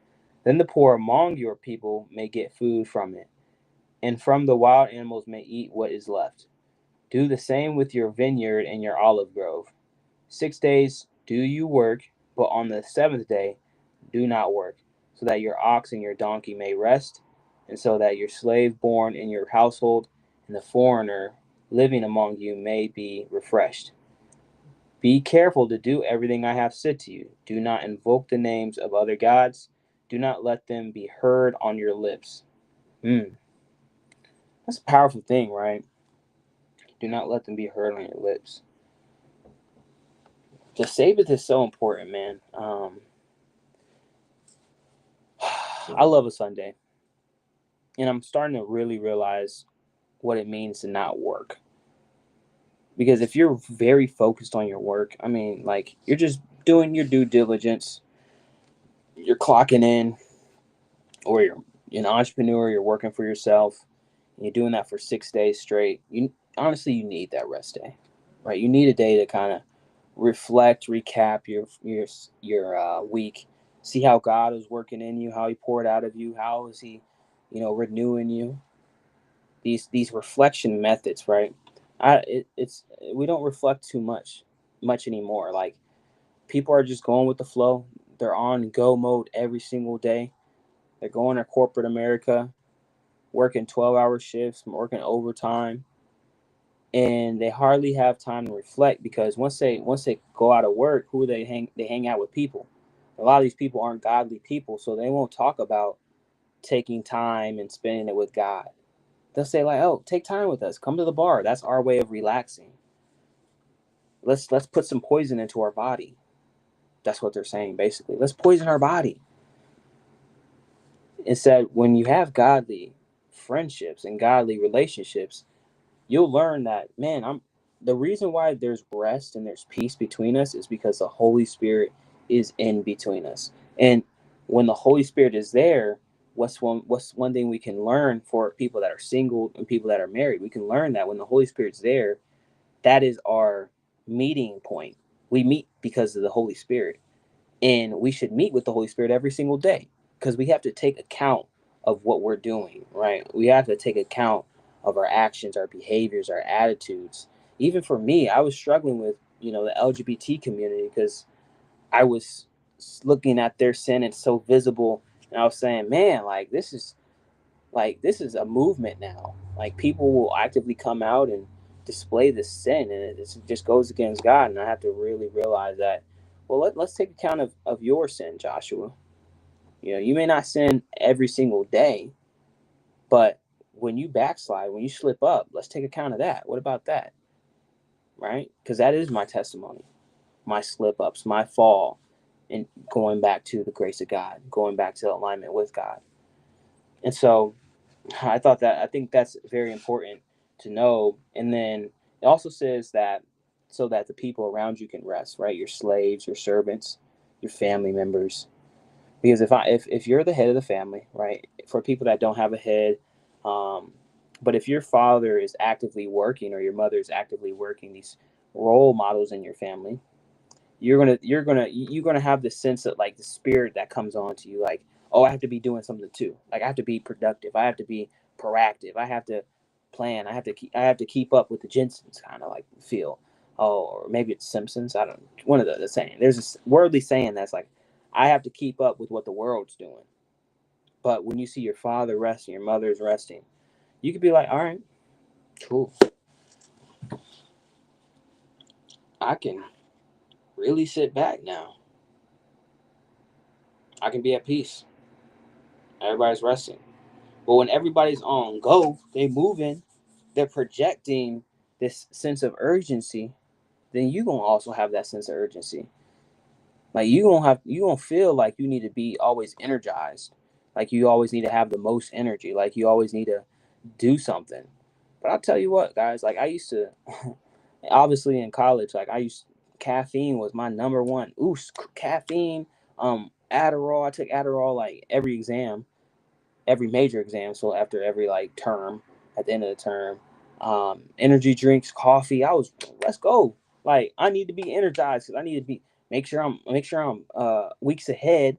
Then the poor among your people may get food from it, and from the wild animals may eat what is left. Do the same with your vineyard and your olive grove. 6 days do you work, but on the seventh day do not work, so that your ox and your donkey may rest, and so that your slave born in your household and the foreigner living among you may be refreshed. Be careful to do everything I have said to you. Do not invoke the names of other gods. Do not let them be heard on your lips. Hmm, that's a powerful thing, right? Do not let them be heard on your lips. The Sabbath is so important, man. I love a Sunday, and I'm starting to really realize what it means to not work. Because if you're very focused on your work, I mean, like you're just doing your due diligence, you're clocking in, or you're an entrepreneur, you're working for yourself, and you're doing that for 6 days straight. You honestly, you need that rest day, right? You need a day to kind of reflect, recap your week, see how God is working in you, how He poured out of you, how is He, renewing you. These reflection methods, right? It's we don't reflect too much anymore. Like people are just going with the flow. They're on go mode every single day. They're going to corporate America, working 12-hour shifts, working overtime, and they hardly have time to reflect because once they go out of work, who they hang out with people. A lot of these people aren't godly people, so they won't talk about taking time and spending it with God. They'll say like, "Oh, take time with us. Come to the bar. That's our way of relaxing. Let's put some poison into our body." That's what they're saying basically. Let's poison our body. Instead, when you have godly friendships and godly relationships, you'll learn that, man, I'm the reason why there's rest and there's peace between us is because the Holy Spirit is in between us. And when the Holy Spirit is there, what's one thing we can learn for people that are single and people that are married? We can learn that when the Holy Spirit's there, that is our meeting point. We meet because of the Holy Spirit. And we should meet with the Holy Spirit every single day because we have to take account of what we're doing, right? We have to take account of our actions, our behaviors, our attitudes. Even for me, I was struggling with, the LGBT community because I was looking at their sin and so visible, and I was saying, man, like this is a movement now. Like people will actively come out and display this sin, and it just goes against God. And I have to really realize that. Well, let's take account of your sin, Joshua. You may not sin every single day, but when you backslide, when you slip up, let's take account of that. What about that, right? Because that is my testimony, my slip ups, my fall, and going back to the grace of God, going back to alignment with God. And so I think that's very important to know. And then it also says that so that the people around you can rest, right? Your slaves, your servants, your family members. Because if you're the head of the family, right? For people that don't have a head, um, but if your father is actively working or your mother is actively working, these role models in your family, you're gonna have this sense of like the spirit that comes on to you, like, oh, I have to be doing something too. Like I have to be productive, I have to be proactive, I have to plan, I have to keep up with the Jensens, kind of like feel. Oh, or maybe it's Simpsons, I don't, one of the saying, there's this worldly saying that's like, I have to keep up with what the world's doing. But when you see your father resting, your mother's resting, you could be like, all right, cool, I can really sit back now, I can be at peace, everybody's resting. But when everybody's on go, they moving, they're projecting this sense of urgency, then you gonna also have that sense of urgency. Like you gonna feel like you need to be always energized. Like you always need to have the most energy. Like you always need to do something. But I'll tell you what, guys, like I used to obviously in college, like I used caffeine was my number one. Ooh, caffeine, Adderall. I took Adderall like every major exam. So after every like term, at the end of the term, energy drinks, coffee. Let's go. Like I need to be energized because I need to make sure I'm weeks ahead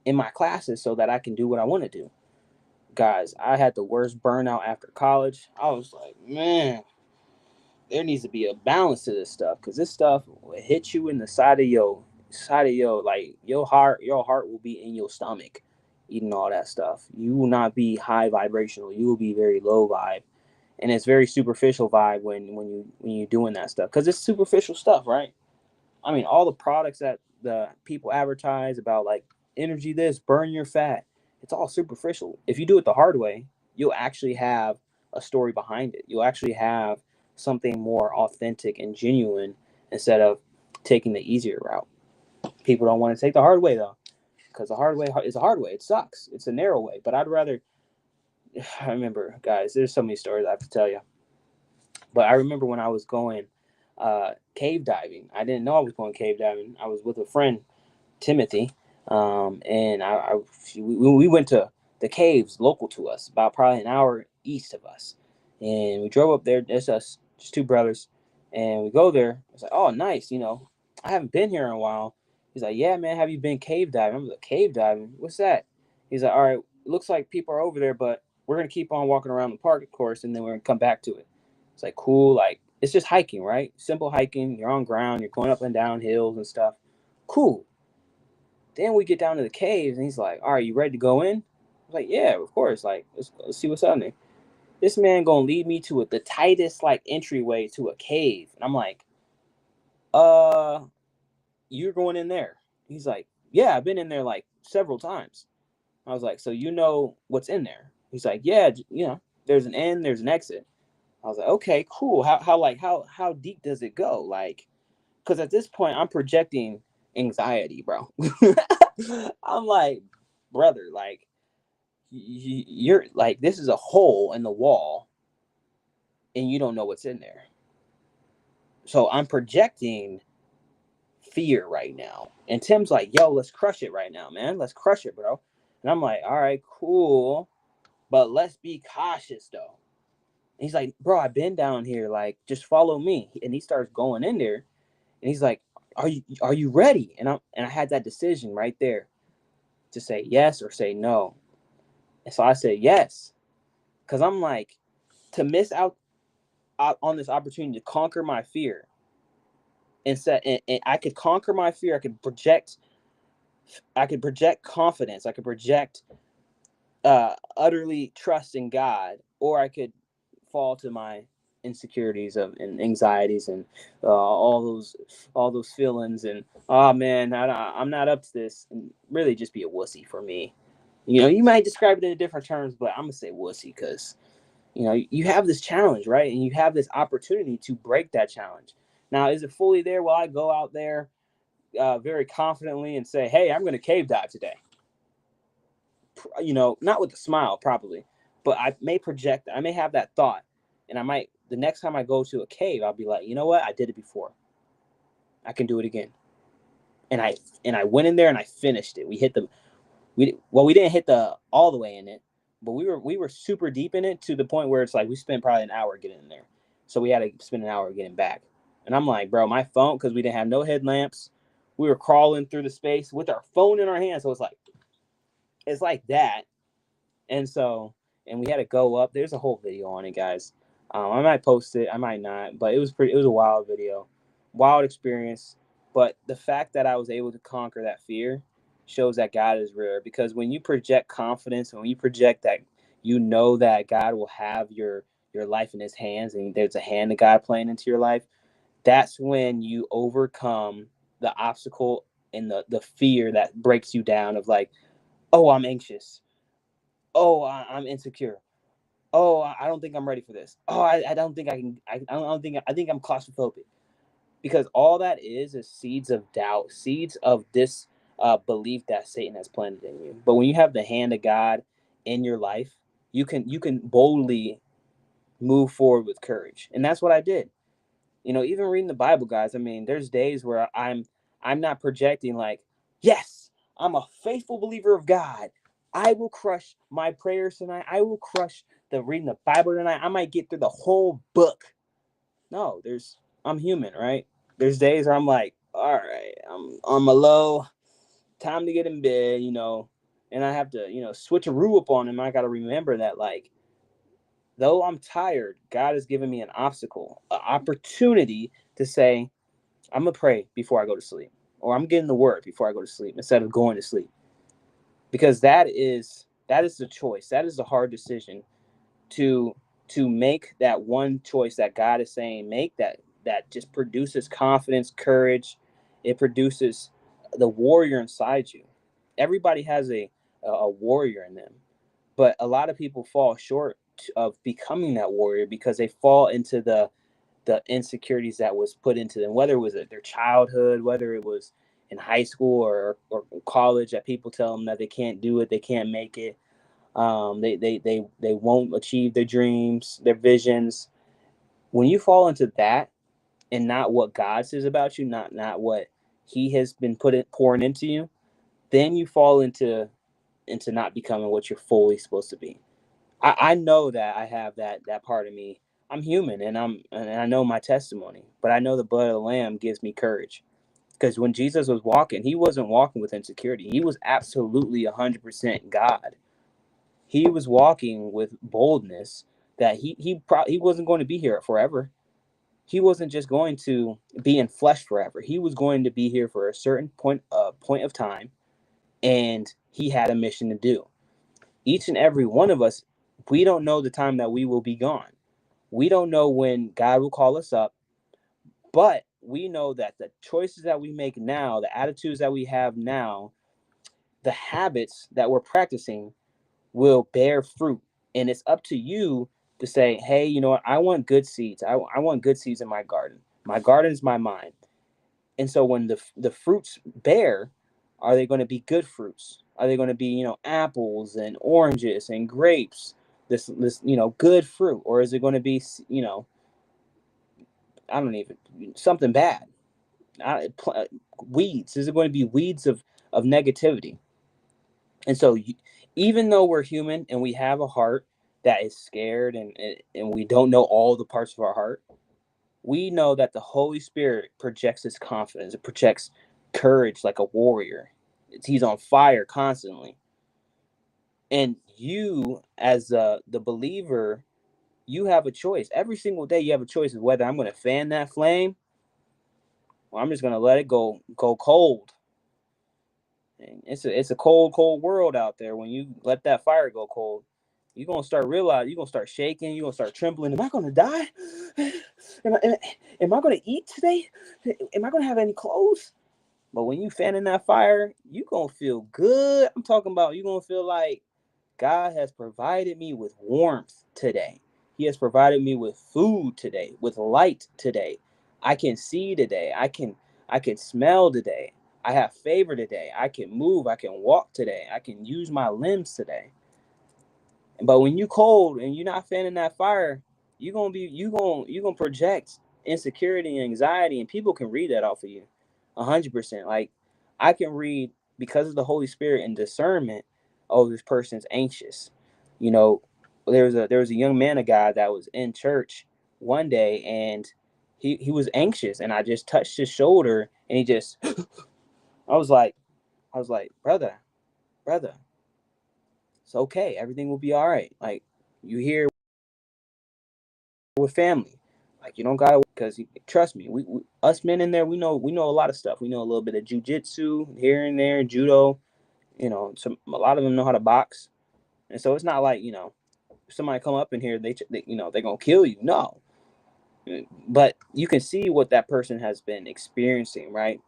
in my classes so that I can do what I want to do. Guys, I had the worst burnout after college. I was like, man, there needs to be a balance to this stuff, because this stuff will hit you in the side of your like your heart will be in your stomach eating all that stuff. You will not be high vibrational, you will be very low vibe, and it's very superficial vibe when you're doing that stuff, because it's superficial stuff, right? I mean, all the products that the people advertise about, like energy this, burn your fat, it's all superficial. If you do it the hard way, you'll actually have a story behind it. You'll actually have something more authentic and genuine, instead of taking the easier route. People don't want to take the hard way though, because the hard way is a hard way. It sucks. It's a narrow way. But I'd rather. I remember, guys. There's so many stories I have to tell you. But I remember when I was going cave diving. I didn't know I was going cave diving. I was with a friend, Timothy, and we went to the caves local to us, about probably an hour east of us, and we drove up there. It's us, just two brothers, and we go there. It's like, oh, nice, I haven't been here in a while. He's like, yeah, man, have you been cave diving? I'm like, cave diving? What's that? He's like, all right, looks like people are over there, but we're gonna keep on walking around the park, of course, and then we're gonna come back to it. It's like, cool, like it's just hiking, right? Simple hiking. You're on ground. You're going up and down hills and stuff. Cool. Then we get down to the caves, and he's like, "All right, you ready to go in?" I was like, "Yeah, of course. Like, let's see what's up there." This man gonna lead me to the tightest like entryway to a cave, and I'm like, "Uh, you're going in there?" He's like, "Yeah, I've been in there like several times." I was like, "So you know what's in there?" He's like, "Yeah, there's an end, there's an exit." I was like, "Okay, cool. How deep does it go?" Like, because at this point I'm projecting anxiety, bro. I'm like, brother, like you're like, this is a hole in the wall and you don't know what's in there. So I'm projecting fear right now. And Tim's like, yo, let's crush it right now, man. Let's crush it, bro. And I'm like, all right, cool. But let's be cautious though. And he's like, bro, I've been down here. Like, just follow me. And he starts going in there and he's like, are you ready? And I had that decision right there to say yes or say no. And so I said yes. Cause I'm like, to miss out on this opportunity to conquer my fear, and I could conquer my fear. I could project confidence. I could project utterly trust in God, or I could fall to my insecurities and anxieties and all those feelings, and oh man, I'm not up to this, and really just be a wussy for me. You might describe it in different terms, but I'm gonna say wussy because you have this challenge, right? And you have this opportunity to break that challenge. Now, is it fully there? Will I go out there very confidently and say, hey, I'm going to cave dive today? Not with a smile, probably, but I may have that thought. And I might, the next time I go to a cave, I'll be like, you know what? I did it before. I can do it again. And I went in there and I finished it. We didn't hit the all the way in it, but we were super deep in it, to the point where it's like we spent probably an hour getting in there. So we had to spend an hour getting back. And I'm like, bro, my phone, because we didn't have no headlamps. We were crawling through the space with our phone in our hands. So it's like that. And so, and we had to go up. There's a whole video on it, guys. I might post it, I might not, but it was a wild video, wild experience. But the fact that I was able to conquer that fear shows that God is real. Because when you project confidence, when you project that that God will have your life in His hands, and there's a hand of God playing into your life, that's when you overcome the obstacle and the fear that breaks you down, of like, oh, I'm anxious. Oh, I'm insecure. Oh, I don't think I'm ready for this. Oh, I don't think I can. I think I'm claustrophobic. Because all that is seeds of doubt, seeds of this belief that Satan has planted in you. But when you have the hand of God in your life, you can boldly move forward with courage, and that's what I did. Even reading the Bible, guys. I mean, there's days where I'm not projecting like, yes, I'm a faithful believer of God. I will crush my prayers tonight. I will crush the reading the Bible tonight. I might get through the whole book. No, I'm human, right? There's days where I'm like, all right, I'm on my low, time to get in bed, and I have to, switch a rule up on him. I got to remember that, like, Though I'm tired, God has given me an obstacle, an opportunity to say, I'm going to pray before I go to sleep, or I'm getting the word before I go to sleep instead of going to sleep. Because that is the choice. That is the hard decision to make, that one choice that God is saying make, that just produces confidence, courage. It produces the warrior inside you. Everybody has a warrior in them, but a lot of people fall short of becoming that warrior because they fall into the insecurities that was put into them, whether it was at their childhood, whether it was in high school or college, that people tell them that they can't do it, they can't make it, they won't achieve their dreams, their visions. When you fall into that and not what God says about you, not what He has been pouring into you, then you fall into not becoming what you're fully supposed to be. I know that I have that part of me. I'm human, and I know my testimony, but I know the blood of the Lamb gives me courage. Because when Jesus was walking, he wasn't walking with insecurity. He was absolutely 100% God. He was walking with boldness that he wasn't going to be here forever. He wasn't just going to be in flesh forever. He was going to be here for a certain point of time, and he had a mission to do. Each and every one of us, we don't know the time that we will be gone. We don't know when God will call us up, but we know that the choices that we make now, the attitudes that we have now, the habits that we're practicing will bear fruit. And it's up to you to say, hey, you know what? I want good seeds. I want good seeds in my garden. My garden is my mind. And so when the fruits bear, are they going to be good fruits? Are they going to be, apples and oranges and grapes? This good fruit, or is it going to be, I don't even, something bad? Weeds. Is it going to be weeds of negativity? And so, even though we're human and we have a heart that is scared, and we don't know all the parts of our heart, we know that the Holy Spirit projects his confidence. It projects courage like a warrior. He's on fire constantly. And you, as the believer, you have a choice. Every single day, you have a choice of whether I'm going to fan that flame or I'm just going to let it go cold. And it's a cold world out there. When you let that fire go cold, you're gonna start realizing, you're gonna start shaking, you're gonna start trembling. Am I gonna die? Am I gonna eat today? Am I gonna have any clothes? But when you fan in that fire, you gonna feel good. I'm talking about, you gonna feel like God has provided me with warmth today. He has provided me with food today, with light today. I can see today. I can smell today. I have favor today. I can move. I can walk today. I can use my limbs today. But when you cold and you're not fanning that fire, you gonna project insecurity and anxiety, and people can read that off of you, 100%. Like, I can read, because of the Holy Spirit and discernment. Oh, this person's anxious. You know, there was a young man, a guy that was in church one day, and he was anxious, and I just touched his shoulder, and he just I was like, brother, it's okay. Everything will be all right. Like, you here with family. Like, you don't gotta, because trust me, we us men in there, we know a lot of stuff. We know a little bit of jujitsu here and there, judo. A lot of them know how to box, and so it's not like, if somebody come up in here, they're gonna kill you. No, but you can see what that person has been experiencing, right?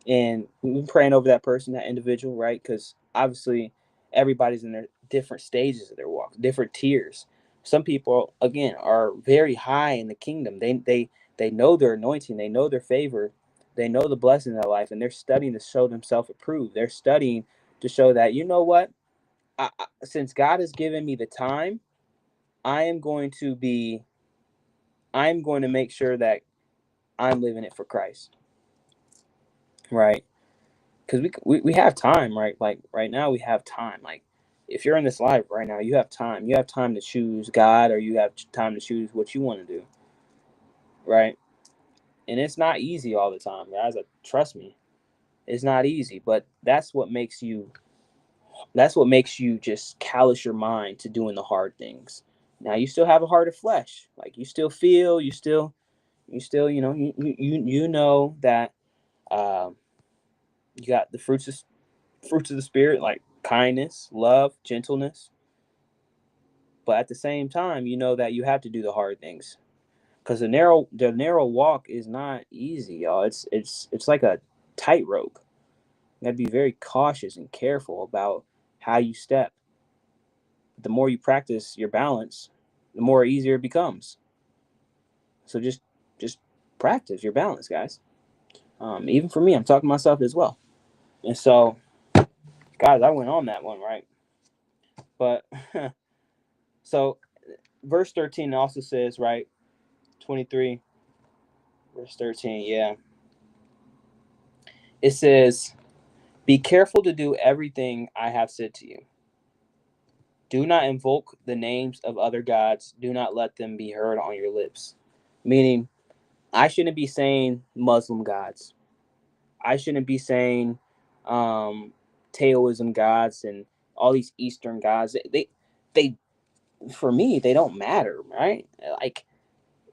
And we've been praying over that person, that individual, right? Because obviously everybody's in their different stages of their walk, different tiers. Some people, again, are very high in the kingdom. They know their anointing, they know their favor, they know the blessing in their life, and they're studying to show themselves approved. They're studying to show that, you know what, since God has given me the time, I am going to be, I'm going to make sure that I'm living it for Christ, right? Because we have time, right? Like, right now we have time. Like, if you're in this life right now, you have time. You have time to choose God, or you have time to choose what you want to do, right? And it's not easy all the time, guys. Trust me, it's not easy. But that's what makes you just callous your mind to doing the hard things. Now you still have a heart of flesh. Like you still feel, you still, you know that um, you got the fruits of the spirit, like kindness, love, gentleness. But at the same time, you know that you have to do the hard things because the narrow walk is not easy, y'all. It's like a tightrope. You got to be very cautious and careful about how you step. The more you practice your balance, the more easier it becomes. So just practice your balance, guys. Even for me, I'm talking to myself as well. And so, guys, I went on that one, right? But so verse 13 also says, right, 23, verse 13, yeah. It says, "Be careful to do everything I have said to you. Do not invoke the names of other gods. Do not let them be heard on your lips." Meaning, I shouldn't be saying Muslim gods. I shouldn't be saying Taoism gods and all these Eastern gods. They for me, they don't matter, right? Like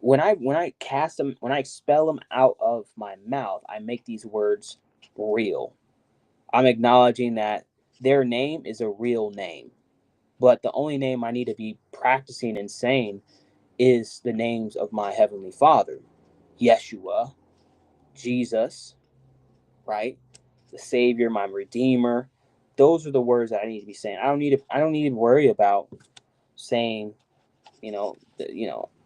when I cast them, when I expel them out of my mouth, I make these words real. I'm acknowledging that their name is a real name, but the only name I need to be practicing and saying is the names of my heavenly Father, Yeshua, Jesus, right? The Savior, my Redeemer. Those are the words that I need to be saying. I don't need to worry about saying,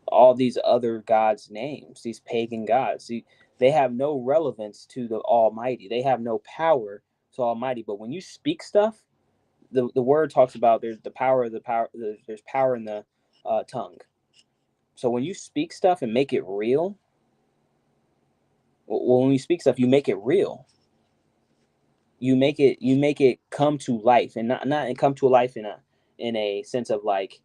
all these other gods' names, these pagan gods. See, they have no relevance to the Almighty. They have no power to Almighty. But when you speak stuff, the word talks about there's the power of the power. There's power in the tongue. So when you speak stuff and make it real, well, when you speak stuff, you make it real. You make it come to life, and not come to life in a sense of like,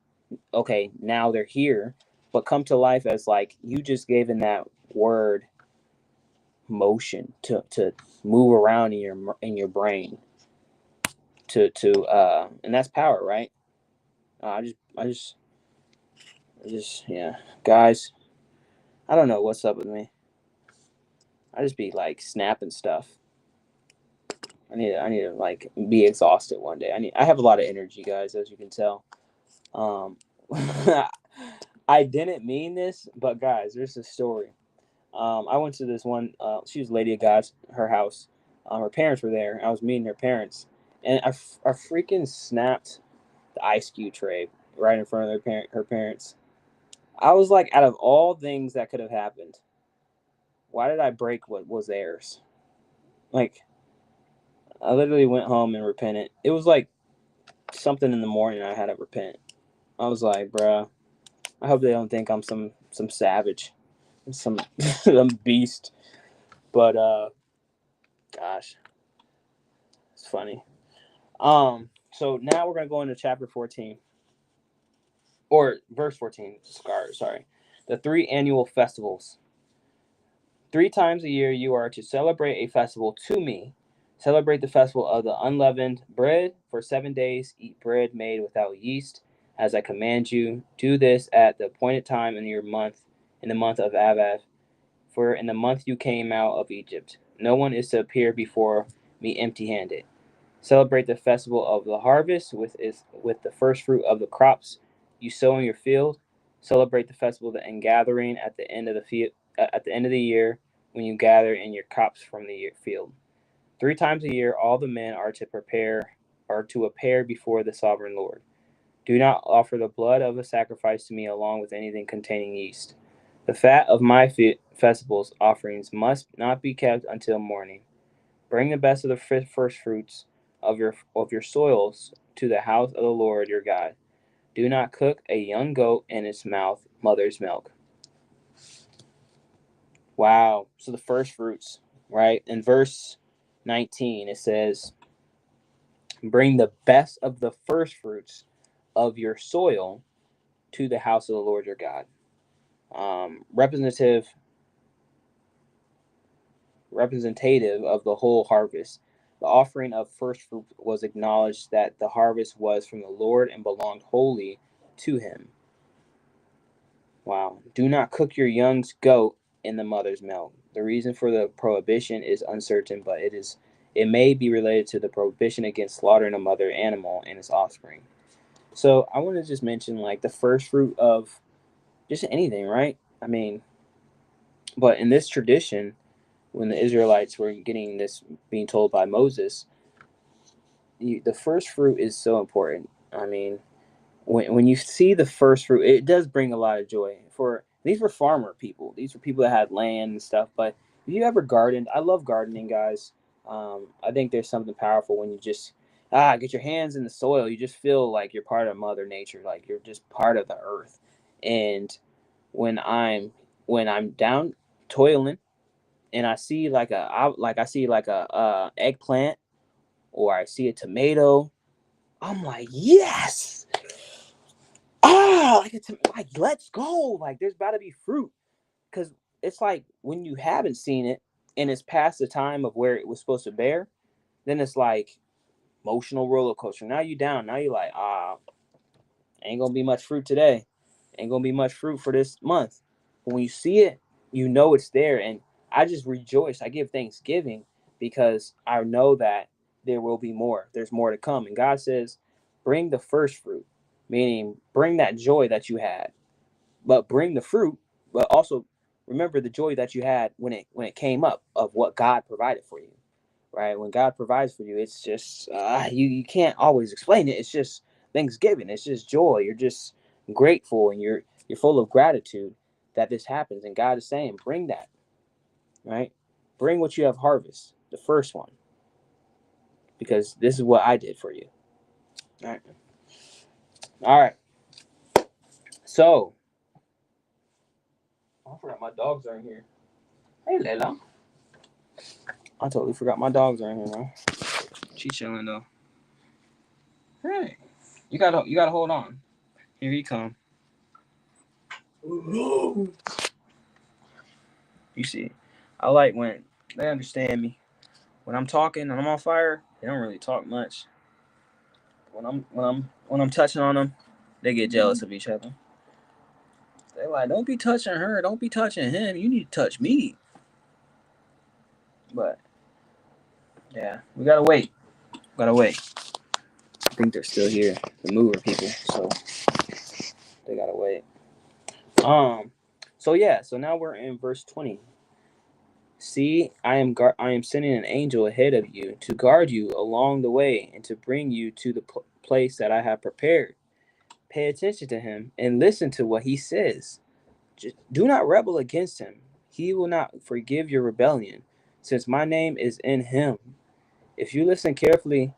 okay, now they're here, but come to life as like you just given that word motion to move around in your brain to and that's power, right? I just yeah, guys, I don't know what's up with me. I just be like snapping stuff. I need to like be exhausted one day. I have a lot of energy, guys, as you can tell. um I didn't mean this, but guys, there's a story. I went to this one. She was a lady of God's her house. Her parents were there. I was meeting her parents, and I freaking snapped the ice cube tray right in front of her parents. I was like, out of all things that could have happened, why did I break what was theirs? Like, I literally went home and repented. It was like something in the morning. I had to repent. I was like, bruh, I hope they don't think I'm some savage, some some beast. But gosh, it's funny. So now we're gonna go into chapter 14 or verse 14. Sorry, the three annual festivals. 3 times a year you are to celebrate a festival to me. Celebrate the festival of the unleavened bread for 7 days. Eat bread made without yeast, as I command you. Do this at the appointed time in the month of Aviv. For in the month you came out of Egypt, no one is to appear before me empty-handed. Celebrate the festival of the harvest with the first fruit of the crops you sow in your field. Celebrate the festival of the ingathering at the end of the year, when you gather in your crops from the field. 3 times a year, all the men are to appear before the sovereign Lord. Do not offer the blood of a sacrifice to me along with anything containing yeast. The fat of my festivals offerings must not be kept until morning. Bring the best of the first fruits of your soils to the house of the Lord your God. Do not cook a young goat in its mother's milk. Wow. So the first fruits, right? In verse 19, it says, "Bring the best of the first fruits of your soil to the house of the Lord your God." Representative of the whole harvest. The offering of first fruit was acknowledged that the harvest was from the Lord and belonged wholly to him. Wow. Do not cook your young's goat in the mother's milk. The reason for the prohibition is uncertain, but it may be related to the prohibition against slaughtering a mother animal and its offspring. So I want to just mention like the first fruit of just anything, right? I mean, but in this tradition, when the Israelites were getting this being told by Moses, the first fruit is so important. I mean, when you see the first fruit, it does bring a lot of joy. For these were farmer people; these were people that had land and stuff. But if you ever gardened, I love gardening, guys. I think there's something powerful when you just get your hands in the soil. You just feel like you're part of Mother Nature, like you're just part of the earth. And when I'm when I'm down toiling and I see I see like a eggplant or I see a tomato, I'm like, yes, like let's go. Like there's about to be fruit because it's like when you haven't seen it and it's past the time of where it was supposed to bear, then it's like emotional roller coaster. Now you down. Now you like ain't gonna be much fruit today. Ain't gonna be much fruit for this month. But when you see it, you know it's there, and I just rejoice. I give thanksgiving because I know that there will be more. There's more to come, and God says, "Bring the first fruit," meaning bring that joy that you had, but bring the fruit, but also remember the joy that you had when it came up of what God provided for you. Right? When God provides for you, it's just you can't always explain it. It's just Thanksgiving. It's just joy. You're just grateful and you're full of gratitude that this happens. And God is saying, bring that, right? Bring what you have harvest, the first one, because this is what I did for you. All right. All right. So I forgot my dogs are in here. Hey, Layla. I totally forgot my dogs are in here, man. She's chilling though. Hey, you gotta hold on. Here he come. You see, I like when they understand me. When I'm talking and I'm on fire, they don't really talk much. When I'm touching on them, they get jealous of each other. They like, don't be touching her, don't be touching him. You need to touch me. But yeah, we gotta wait. Gotta wait. I think they're still here, the mover people. So they gotta wait. Um. So yeah. So now we're in verse 20. See, I am sending an angel ahead of you to guard you along the way and to bring you to the place that I have prepared. Pay attention to him and listen to what he says. Just do not rebel against him. He will not forgive your rebellion, since my name is in him. If you listen carefully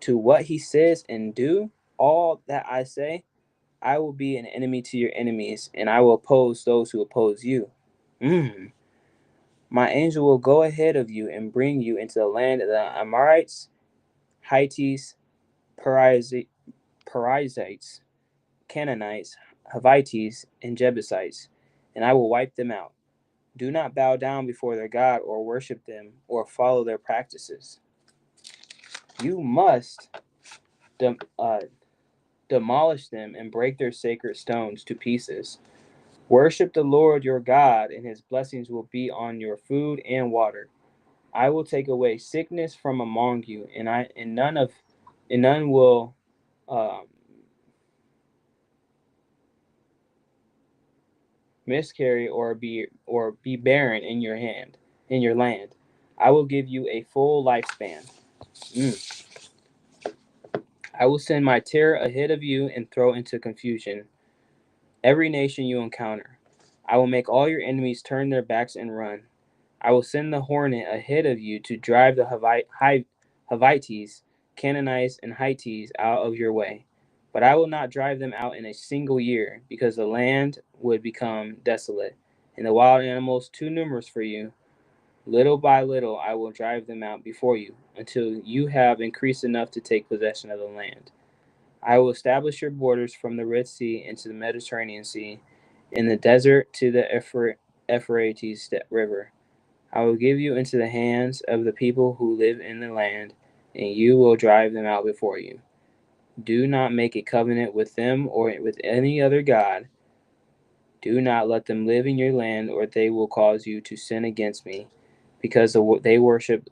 to what he says and do all that I say, I will be an enemy to your enemies, and I will oppose those who oppose you. Mm. My angel will go ahead of you and bring you into the land of the Amorites, Hittites, Perizzites, Canaanites, Hivites, and Jebusites, and I will wipe them out. Do not bow down before their God or worship them or follow their practices. You must dem- uh, demolish them and break their sacred stones to pieces. Worship the Lord your God, and his blessings will be on your food and water. I will take away sickness from among you, and none will um, miscarry or be barren in your land. I will give you a full lifespan. Mm. I will send my terror ahead of you and throw into confusion every nation you encounter. I will make all your enemies turn their backs and run. I will send the hornet ahead of you to drive the Hivites, Canaanites, and Hittites out of your way. But I will not drive them out in a single year, because the land would become desolate, and the wild animals too numerous for you. Little by little I will drive them out before you, until you have increased enough to take possession of the land. I will establish your borders from the Red Sea into the Mediterranean Sea, in the desert to the Euphrates River. I will give you into the hands of the people who live in the land, and you will drive them out before you. Do not make a covenant with them or with any other God, Do not let them live in your land, or they will cause you to sin against me, because they worship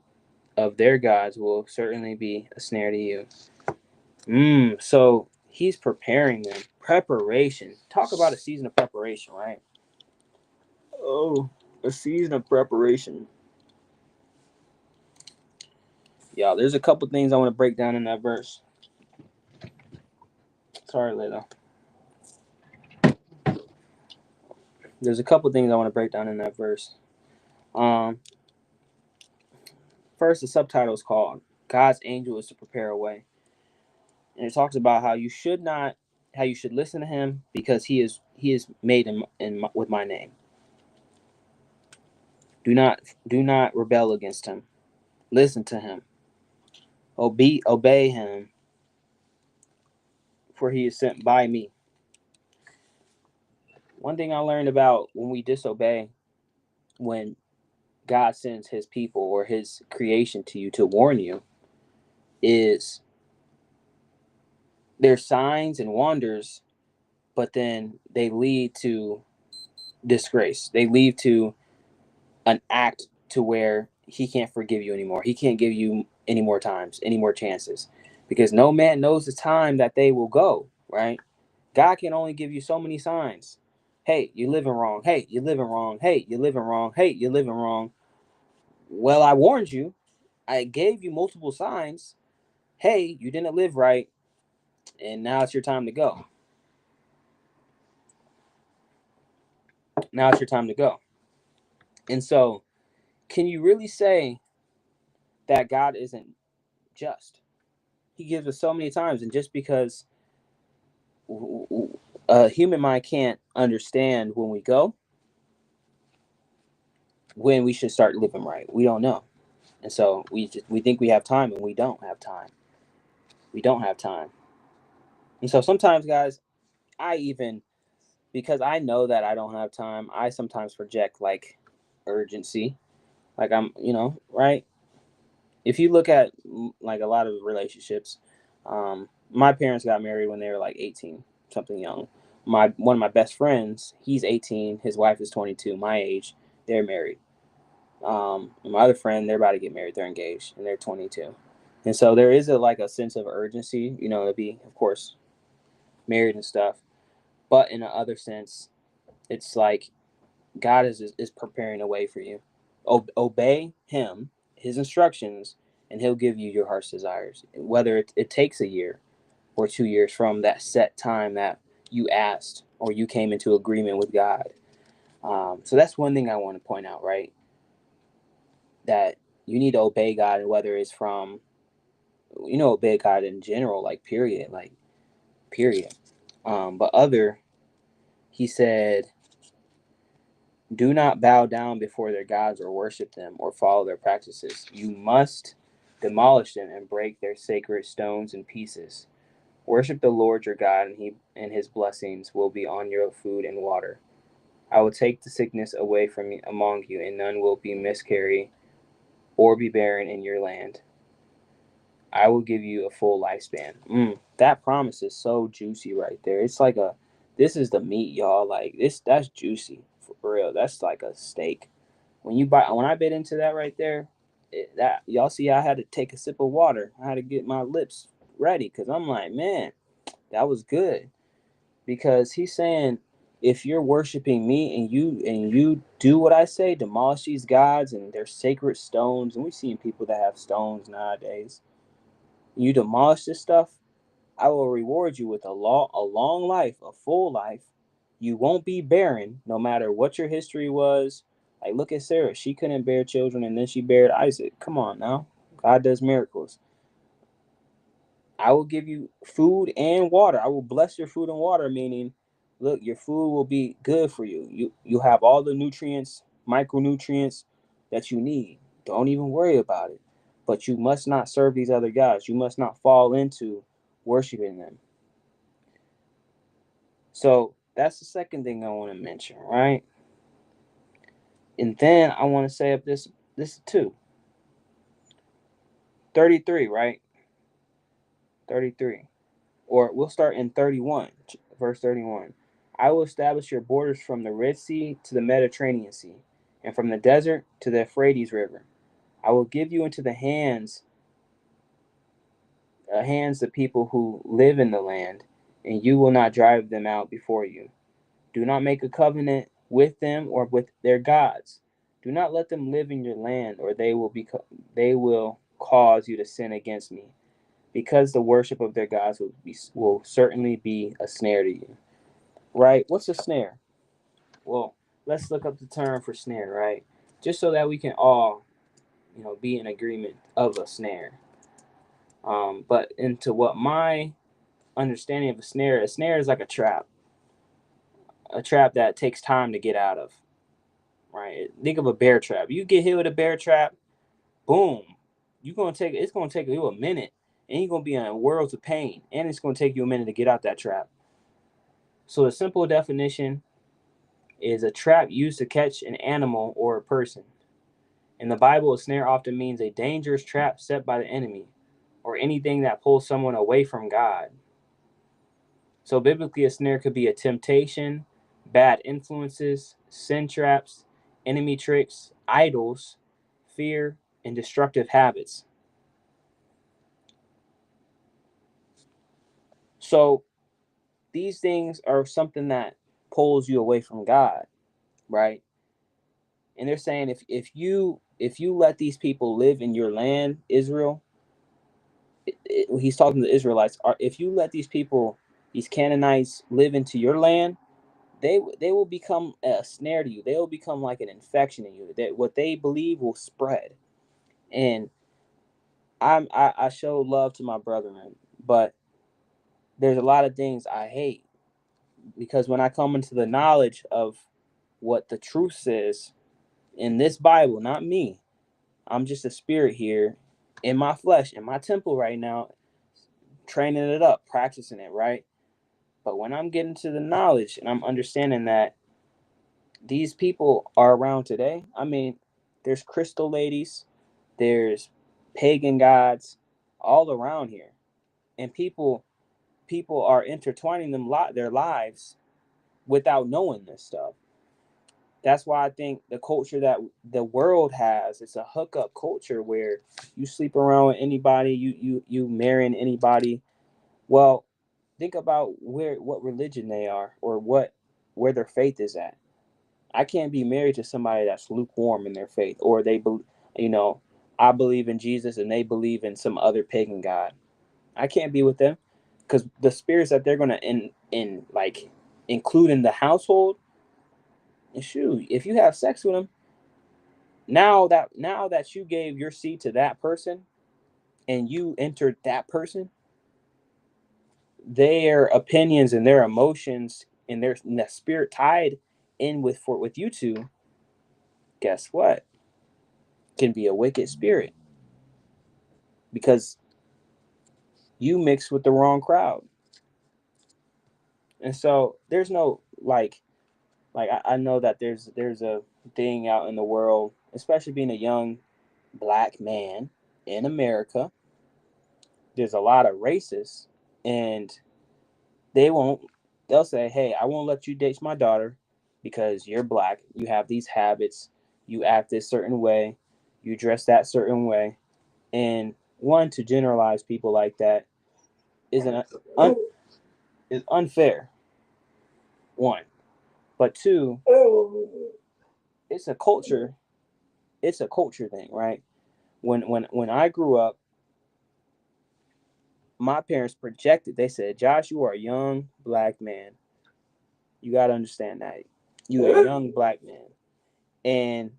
of their gods will certainly be a snare to you. So he's preparing them. Preparation. Talk about a season of preparation, right? Oh, a season of preparation. Y'all, there's a couple things I want to break down in that verse. Sorry, Layla. There's a couple things I want to break down in that verse. Um, First, the subtitle is called "God's Angel is to Prepare a Way," and it talks about how you should listen to Him because He is made with my name. Do not rebel against Him. Listen to Him. Obey Him, for He is sent by me. One thing I learned about when we disobey, when God sends His people or His creation to you to warn you, is there's signs and wonders, but then they lead to disgrace. They lead to an act to where He can't forgive you anymore. He can't give you any more times, any more chances, because no man knows the time that they will go, right? God can only give you so many signs. Hey, you're living wrong. Hey, you're living wrong. Hey, you're living wrong. Hey, you're living wrong. Well, I warned you. I gave you multiple signs. Hey, you didn't live right, and now it's your time to go. Now it's your time to go. And so, can you really say that God isn't just? He gives us so many times, and just because a human mind can't understand when we go, when we should start living right, we don't know. And so we think we have time, and we don't have time. We don't have time. And so sometimes, guys, I even, because I know that I don't have time, I sometimes project like urgency. Like I'm, right? If you look at like a lot of relationships, my parents got married when they were like 18, something young. One of my best friends, he's 18, his wife is 22, my age. They're married. And my other friend, they're about to get married. They're engaged, and they're 22. And so there is a sense of urgency, to be, of course, married and stuff. But in the other sense, it's like God is preparing a way for you. Obey Him, His instructions, and He'll give you your heart's desires. Whether it takes a year or 2 years from that set time that you asked or you came into agreement with God. So that's one thing I want to point out, right? That you need to obey God, and whether it's from, obey God in general, like period, period. But he said, do not bow down before their gods or worship them or follow their practices. You must demolish them and break their sacred stones in pieces. Worship the Lord your God, and His blessings will be on your food and water. I will take the sickness away from among you, and none will be miscarry or be barren in your land. I will give you a full lifespan. That promise is so juicy right there. It's like this is the meat, y'all. Like that's juicy for real. That's like a steak. When I bit into that right there, that y'all see, I had to take a sip of water. I had to get my lips ready because I'm like, man, that was good. Because he's saying, if you're worshiping me and you do what I say, demolish these gods and their sacred stones, and we've seen people that have stones nowadays. You demolish this stuff, I will reward you with a long life, a full life. You won't be barren, no matter what your history was. Like, look at Sarah. She couldn't bear children, and then she bared Isaac. Come on now. God does miracles. I will give you food and water. I will bless your food and water, meaning, look, your food will be good for you. You have all the nutrients, micronutrients that you need. Don't even worry about it. But you must not serve these other gods. You must not fall into worshiping them. So that's the second thing I want to mention, right? And then I want to say up this too. 33, right? 33. Or we'll start in 31, verse 31. I will establish your borders from the Red Sea to the Mediterranean Sea, and from the desert to the Euphrates River. I will give you into the hands the people who live in the land, and you will not drive them out before you. Do not make a covenant with them or with their gods. Do not let them live in your land, or they will cause you to sin against me, because the worship of their gods will certainly be a snare to you. Right? What's a snare? Well, let's look up the term for snare, right? Just so that we can all, be in agreement of a snare. But into what my understanding of a snare is like a trap that takes time to get out of, right? Think of a bear trap. You get hit with a bear trap, boom, it's gonna take you a minute, and you're gonna be in worlds of pain, and it's gonna take you a minute to get out that trap. So the simple definition is a trap used to catch an animal or a person. In the Bible, a snare often means a dangerous trap set by the enemy, or anything that pulls someone away from God. So biblically, a snare could be a temptation, bad influences, sin traps, enemy tricks, idols, fear, and destructive habits. So these things are something that pulls you away from God, right? And they're saying if you let these people live in your land, Israel, he's talking to the Israelites. If you let these people, these Canaanites, live into your land, they will become a snare to you. They will become like an infection in you. That what they believe will spread. And I show love to my brethren, but there's a lot of things I hate, because when I come into the knowledge of what the truth says in this Bible, not me, I'm just a spirit here in my flesh, in my temple right now, training it up, practicing it, right? But when I'm getting to the knowledge and I'm understanding that these people are around today, I mean, there's crystal ladies, there's pagan gods all around here, and people are intertwining their lives without knowing this stuff. That's why I think the culture that the world has, it's a hookup culture where you sleep around with anybody, you marrying anybody. Well, think about what religion they are, or where their faith is at. I can't be married to somebody that's lukewarm in their faith, or you know, I believe in Jesus and they believe in some other pagan god. I can't be with them, because the spirits that they're gonna in like include in the household. And shoot, if you have sex with them, now that you gave your seed to that person and you entered that person, their opinions and their emotions and the spirit tied in with you two, guess what? Can be a wicked spirit, because you mix with the wrong crowd. And so there's no I know that there's a thing out in the world, especially being a young black man in America. There's a lot of racists, and they won't they'll say, hey, I won't let you date my daughter because you're black, you have these habits, you act this certain way, you dress that certain way. And one, to generalize people like that isn't un, is unfair. One, but two, it's a culture. It's a culture thing, right? When I grew up, my parents projected. They said, "Josh, you are a young black man. You got to understand that you're a young black man, and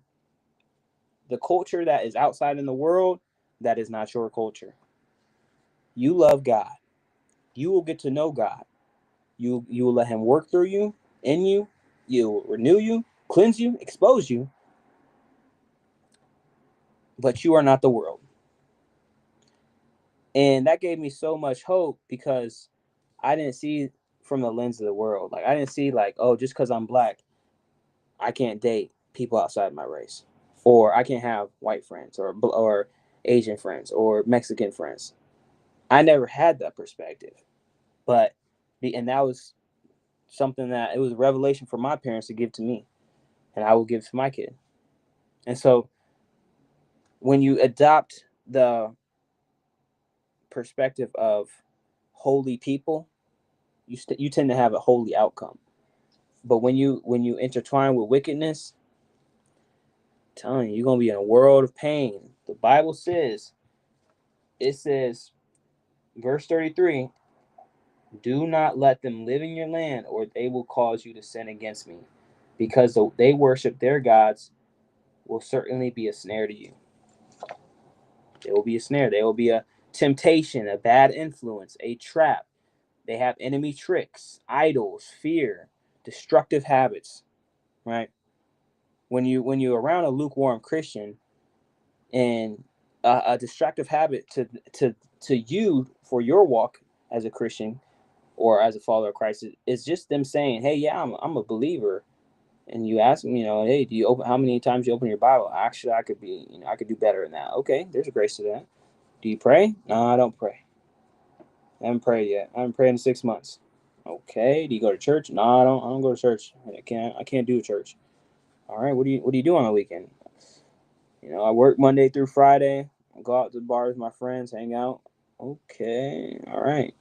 the culture that is outside in the world, that is not your culture. You love God. You will get to know God. You will let Him work through you, in you. You will renew you, cleanse you, expose you, but you are not the world." And that gave me so much hope, because I didn't see from the lens of the world. Like, I didn't see like, oh, just because I'm black, I can't date people outside my race, or I can't have white friends, or Asian friends, or Mexican friends. I never had that perspective, but and that was something that it was a revelation for my parents to give to me, and I will give to my kid. And so when you adopt the perspective of holy people, you tend to have a holy outcome. But when you intertwine with wickedness, I'm telling you, you're gonna be in a world of pain. The Bible says, it says, verse 33, do not let them live in your land, or they will cause you to sin against me, because they worship their gods will certainly be a snare to you. They will be a snare. They will be a temptation, a bad influence, a trap. They have enemy tricks, idols, fear, destructive habits, right? When you're around a lukewarm Christian, and a destructive habit to you for your walk as a Christian or as a follower of Christ is just them saying, "Hey, yeah, I'm a believer." And you ask them, "Hey, do you open? How many times you open your Bible?" Actually, I could do better than that. Okay, there's a grace to that. Do you pray? No, I don't pray. I haven't prayed yet. I haven't prayed in 6 months. Okay. Do you go to church? No, I don't. I don't go to church. I can't do church. All right. What do you do on the weekend? I work Monday through Friday. I go out to the bar with my friends, hang out. Okay. All right.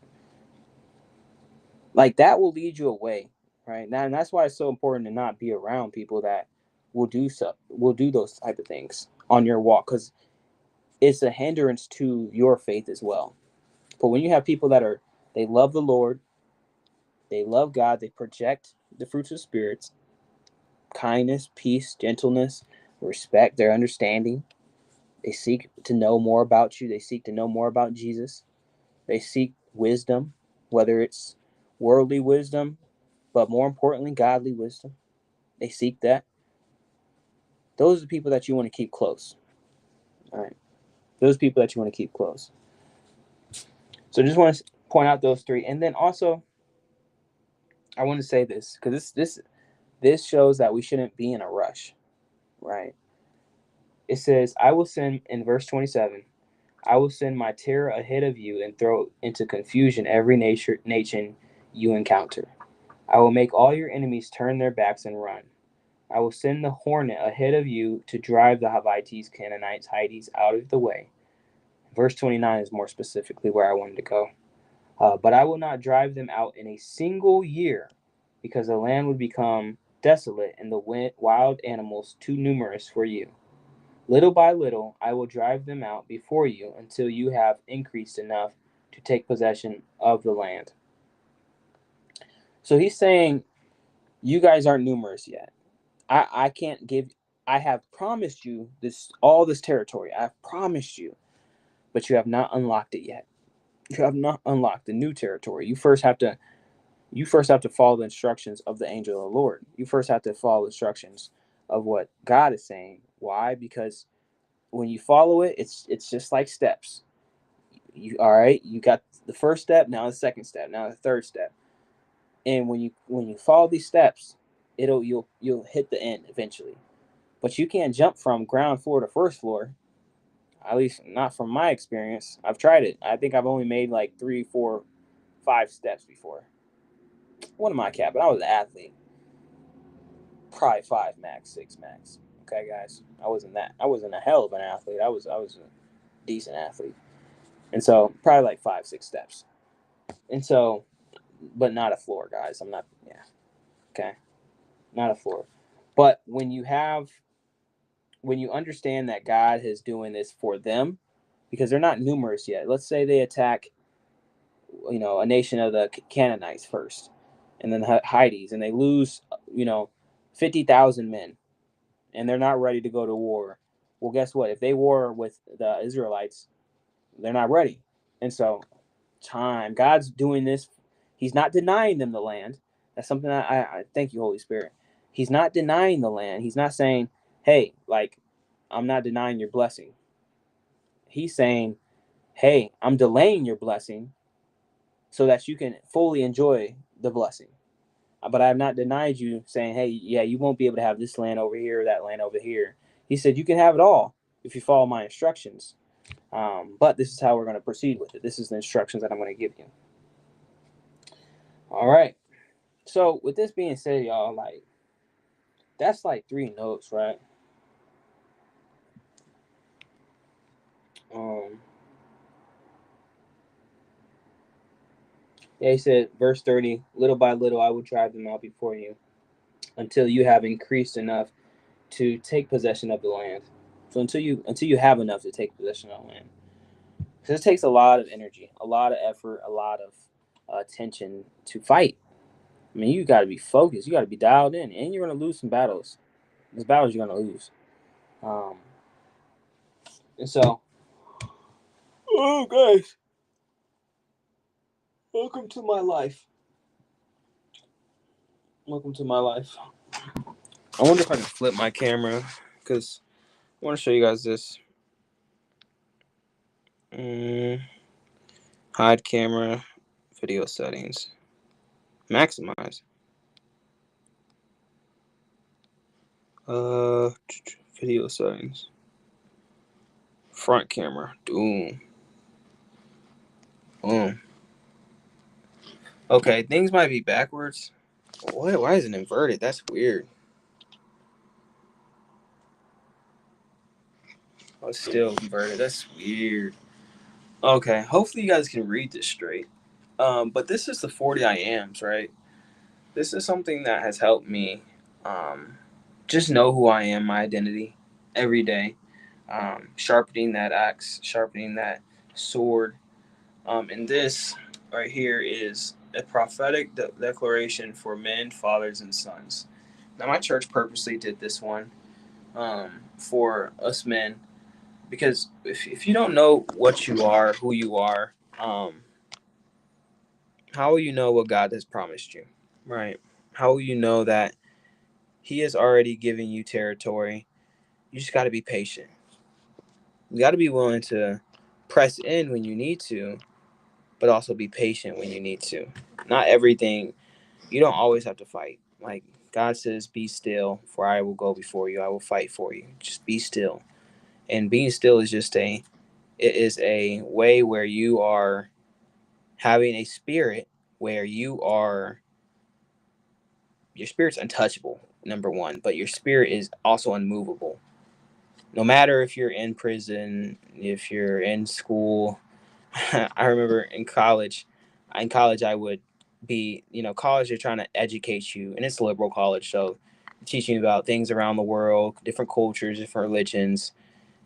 Like that will lead you away, right? Now, and that's why it's so important to not be around people that will do those type of things on your walk, because it's a hindrance to your faith as well. But when you have people they love the Lord, they love God, they project the fruits of spirits, kindness, peace, gentleness, respect, their understanding. They seek to know more about you. They seek to know more about Jesus. They seek wisdom, whether it's worldly wisdom, but more importantly, godly wisdom. They seek that. Those are the people that you want to keep close. All right. Those people that you want to keep close. So just want to point out those three. And then also, I want to say this, because this shows that we shouldn't be in a rush, right? It says, I will send, in verse 27, I will send my terror ahead of you and throw into confusion every nation you encounter. I will make all your enemies turn their backs and run. I will send the hornet ahead of you to drive the Hivites, Canaanites, Hittites out of the way. Verse 29 is more specifically where I wanted to go. But I will not drive them out in a single year, because the land would become desolate and the wild animals too numerous for you. Little by little, I will drive them out before you until you have increased enough to take possession of the land. So he's saying, you guys aren't numerous yet. I can't give. I have promised you all this territory. I've promised you, but you have not unlocked it yet. You have not unlocked the new territory. You first have to follow the instructions of the angel of the Lord. You first have to follow the instructions of what God is saying. Why? Because when you follow it, it's just like steps. All right, you got the first step, now the second step, now the third step. And when you follow these steps, you'll hit the end eventually. But you can't jump from ground floor to first floor. At least not from my experience. I've tried it. I think I've only made like 3, 4, 5 steps before. What am I capping? I was an athlete. Probably 5 max, 6 max. Okay, guys. I wasn't a hell of an athlete. I was a decent athlete. And so probably like 5, 6 steps. And so, but not a floor, guys. I'm not, yeah. Okay. Not a floor. But when you understand that God is doing this for them, because they're not numerous yet. Let's say they attack, a nation of the Canaanites first, and then the Hittites, and they lose, 50,000 men, and they're not ready to go to war. Well, guess what? If they war with the Israelites, they're not ready. And so, God's doing this. He's not denying them the land. That's something I thank you, Holy Spirit. He's not denying the land. He's not saying, hey, like, I'm not denying your blessing. He's saying, hey, I'm delaying your blessing so that you can fully enjoy the blessing. But I have not denied you, saying, hey, yeah, you won't be able to have this land over here, that land over here. He said, you can have it all if you follow my instructions. But this is how we're going to proceed with it. This is the instructions that I'm going to give you. All right. So with this being said, y'all, like that's like 3 notes, right? Um, yeah, he said, verse 30, little by little I will drive them out before you until you have increased enough to take possession of the land. So until you have enough to take possession of the land. Because it takes a lot of energy, a lot of effort, a lot of attention to fight. I mean, you got to be focused. You got to be dialed in, and you're going to lose some battles. There's battles you're going to lose. Um, and so, oh guys, welcome to my life. Welcome to my life. I wonder if I can flip my camera because I want to show you guys this. Hide camera, video settings, maximize. Uh, Video settings, front camera, boom, boom. Okay, things might be backwards. What? Why is it inverted? That's weird. Oh, it's still inverted. That's weird. Okay, hopefully you guys can read this straight. But this is the 40 I ams, right? This is something that has helped me just know who I am, my identity, every day. Sharpening that axe, sharpening that sword. And this right here is a prophetic declaration for men, fathers, and sons. Now, my church purposely did this one for us men because if you don't know what you are, who you are, how will you know what God has promised you, right? How will you know that He has already given you territory? You just got to be patient. You got to be willing to press in when you need to, but also be patient when you need to. Not everything, you don't always have to fight. Like God says, be still, for I will go before you. I will fight for you. Just be still. And being still is it is a way where you are having a spirit where your spirit's untouchable, number one, but your spirit is also unmovable. No matter if you're in prison, if you're in school. I remember in college, I would be, college, they're trying to educate you, and it's a liberal college, so teaching you about things around the world, different cultures, different religions.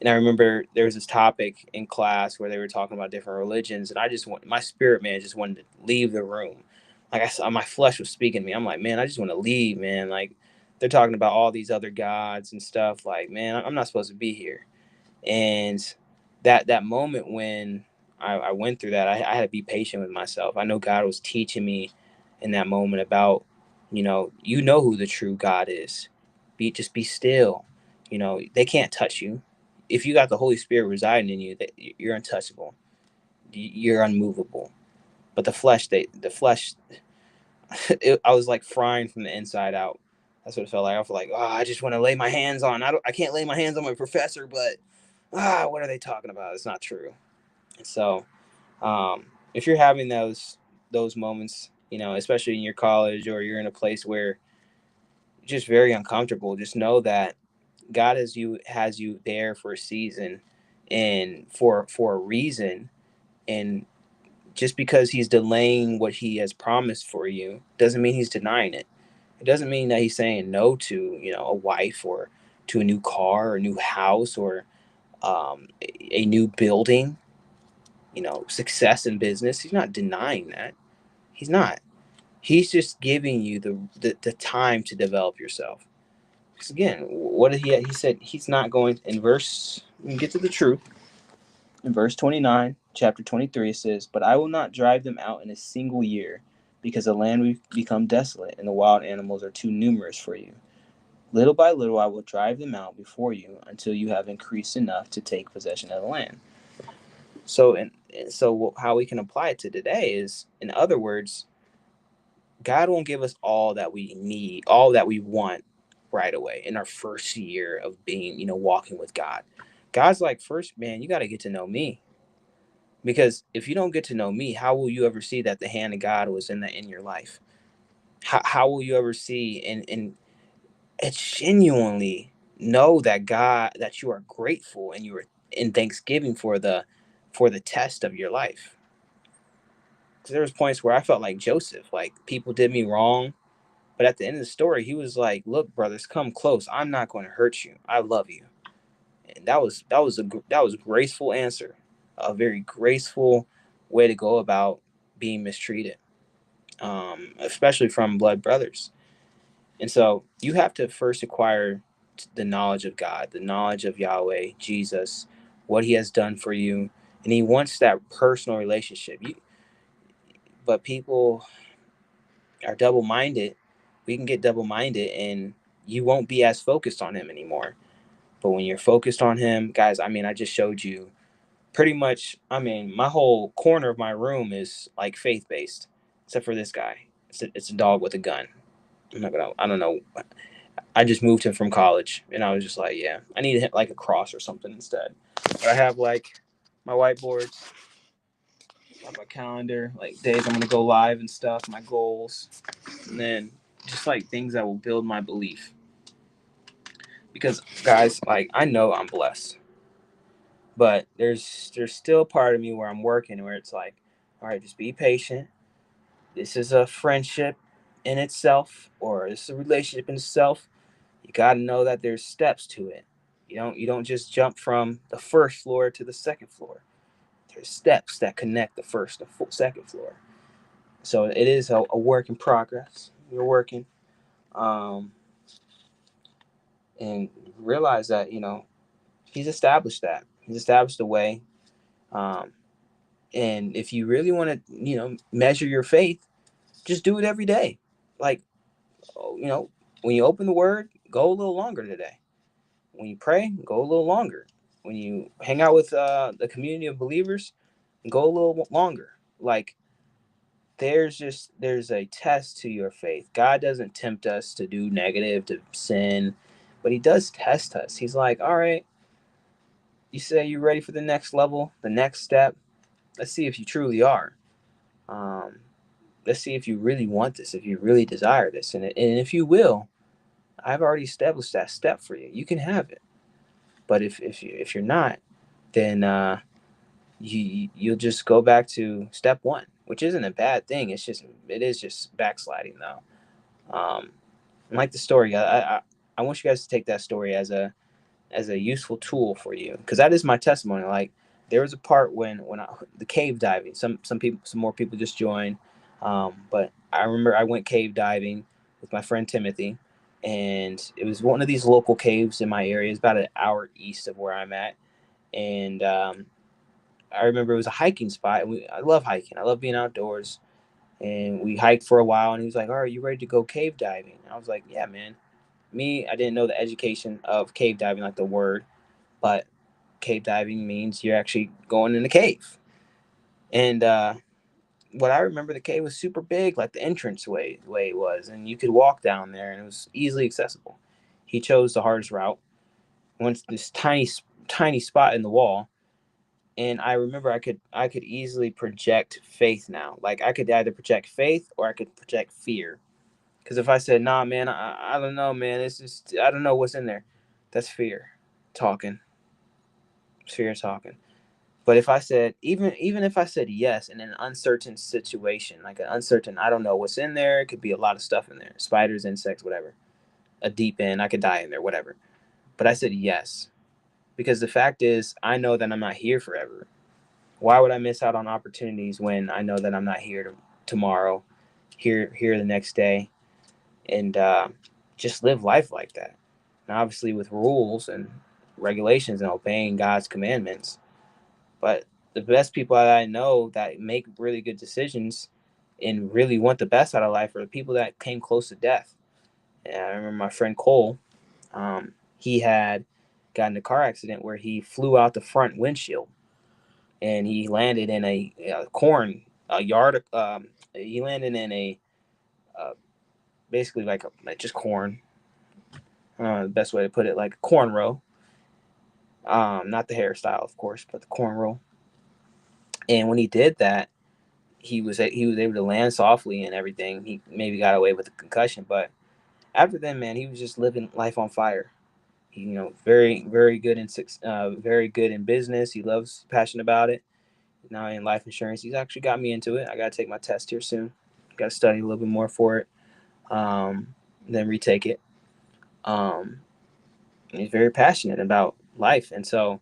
And I remember there was this topic in class where they were talking about different religions, and my spirit man just wanted to leave the room. Like I saw, my flesh was speaking to me. I'm like, man, I just want to leave, man. Like they're talking about all these other gods and stuff. Like, man, I'm not supposed to be here. And that moment when I went through that, I had to be patient with myself. I know God was teaching me in that moment about, who the true God is. Just be still. They can't touch you. If you got the Holy Spirit residing in you, that you're untouchable. You're unmovable. But the flesh, I was like frying from the inside out. That's what it felt like. I felt like, I just want to lay my hands on. I can't lay my hands on my professor, but what are they talking about? It's not true. So, if you're having those moments, especially in your college or you're in a place where you're just very uncomfortable, just know that God has you there for a season and for a reason. And just because He's delaying what He has promised for you doesn't mean He's denying it. It doesn't mean that He's saying no to a wife or to a new car or a new house or a new building, success in business. He's not denying that. He's not. He's just giving you the time to develop yourself. Because again, what did he said he's not going in verse, we can get to the truth. In verse 29, chapter 23, it says, "But I will not drive them out in a single year, because the land will become desolate, and the wild animals are too numerous for you. Little by little I will drive them out before you until you have increased enough to take possession of the land." So how we can apply it to today is, in other words, God won't give us all that we need, all that we want right away in our first year of being, walking with God. God's like, first, man, you got to get to know me. Because if you don't get to know me, how will you ever see that the hand of God was in your life? how will you ever see and genuinely know that God, that you are grateful and you are in thanksgiving for the test of your life? Because there was points where I felt like Joseph, like people did me wrong, but at the end of the story, he was like, "Look, brothers, come close. I'm not going to hurt you. I love you." And that was a graceful answer, a very graceful way to go about being mistreated, especially from blood brothers. And so you have to first acquire the knowledge of God, the knowledge of Yahweh, Jesus, what He has done for you, and He wants that personal relationship. But people are double minded. We can get double minded, and you won't be as focused on Him anymore. But when you're focused on Him, guys, I mean, I just showed you pretty much. I mean, my whole corner of my room is like faith based, except for this guy. It's a dog with a gun. I'm not gonna. I don't know. I just moved him from college, and I was just like, yeah, I need to hit like a cross or something instead. But I have like my whiteboards, my calendar, like days I'm gonna go live and stuff, my goals, and then just like things that will build my belief. Because guys, like I know I'm blessed, but there's still a part of me where I'm working where it's like, all right, just be patient. This is a friendship in itself, or this is a relationship in itself. You got to know that there's steps to it. You don't just jump from the first floor to the second floor. There's steps that connect the first and second floor. So it is a work in progress. You're working, um, and realize that he's established that he's established a way. Um, and if you really want to measure your faith, just do it every day. Like, when you open the Word, go a little longer today. When you pray, go a little longer. When you hang out with the community of believers, go a little longer. Like there's a test to your faith. God doesn't tempt us to do negative, to sin, but He does test us. He's like, all right, you say you're ready for the next level, the next step. Let's see if you truly are. Um, let's see if you really want this, if you really desire this, and if you will, I've already established that step for you. You can have it. But if you're not, then you'll just go back to step one, which isn't a bad thing. It is just backsliding though. Like the story, I want you guys to take that story as a useful tool for you, because that is my testimony. Like there was a part when the cave diving. Some more people just joined, but I remember I went cave diving with my friend Timothy, and it was one of these local caves in my area. It's about an hour east of where I'm at, and I remember it was a hiking spot, and I love hiking. I love being outdoors, and we hiked for a while. And he was like, "All right, you ready to go cave diving?" And I was like, "Yeah, man." I didn't know the education of cave diving, like the word, but cave diving means you're actually going in a cave. And what I remember, the cave was super big, like the entrance way it was, and you could walk down there, and it was easily accessible. He chose the hardest route, went to this tiny spot in the wall, and I remember I could easily project faith now. Like I could either project faith or I could project fear. Because if I said, "Nah, man, I don't know, man. It's just I don't know what's in there," that's fear talking. Fear talking. But if I said, even if I said yes in an uncertain situation, like an uncertain, I don't know what's in there. It could be a lot of stuff in there, spiders, insects, whatever. A deep end, I could die in there, whatever. But I said yes because the fact is, I know that I'm not here forever. Why would I miss out on opportunities when I know that I'm not here tomorrow, here the next day, and just live life like that? And obviously with rules and regulations and obeying God's commandments. But the best people that I know that make really good decisions and really want the best out of life are the people that came close to death. And I remember my friend Cole. He had got in a car accident where he flew out the front windshield and he landed in a corn a yard. He landed in a uh, basically like just corn. The best way to put it, like a corn row. Not the hairstyle, of course, but the corn row. And when he did that, he was able to land softly and everything. He maybe got away with a concussion, but after then, man, he was just living life on fire. He, very good in business. He loves, passionate about it. Now in life insurance, he's actually got me into it. I got to take my test here soon. Got to study a little bit more for it, then retake it. And he's very passionate about life, and so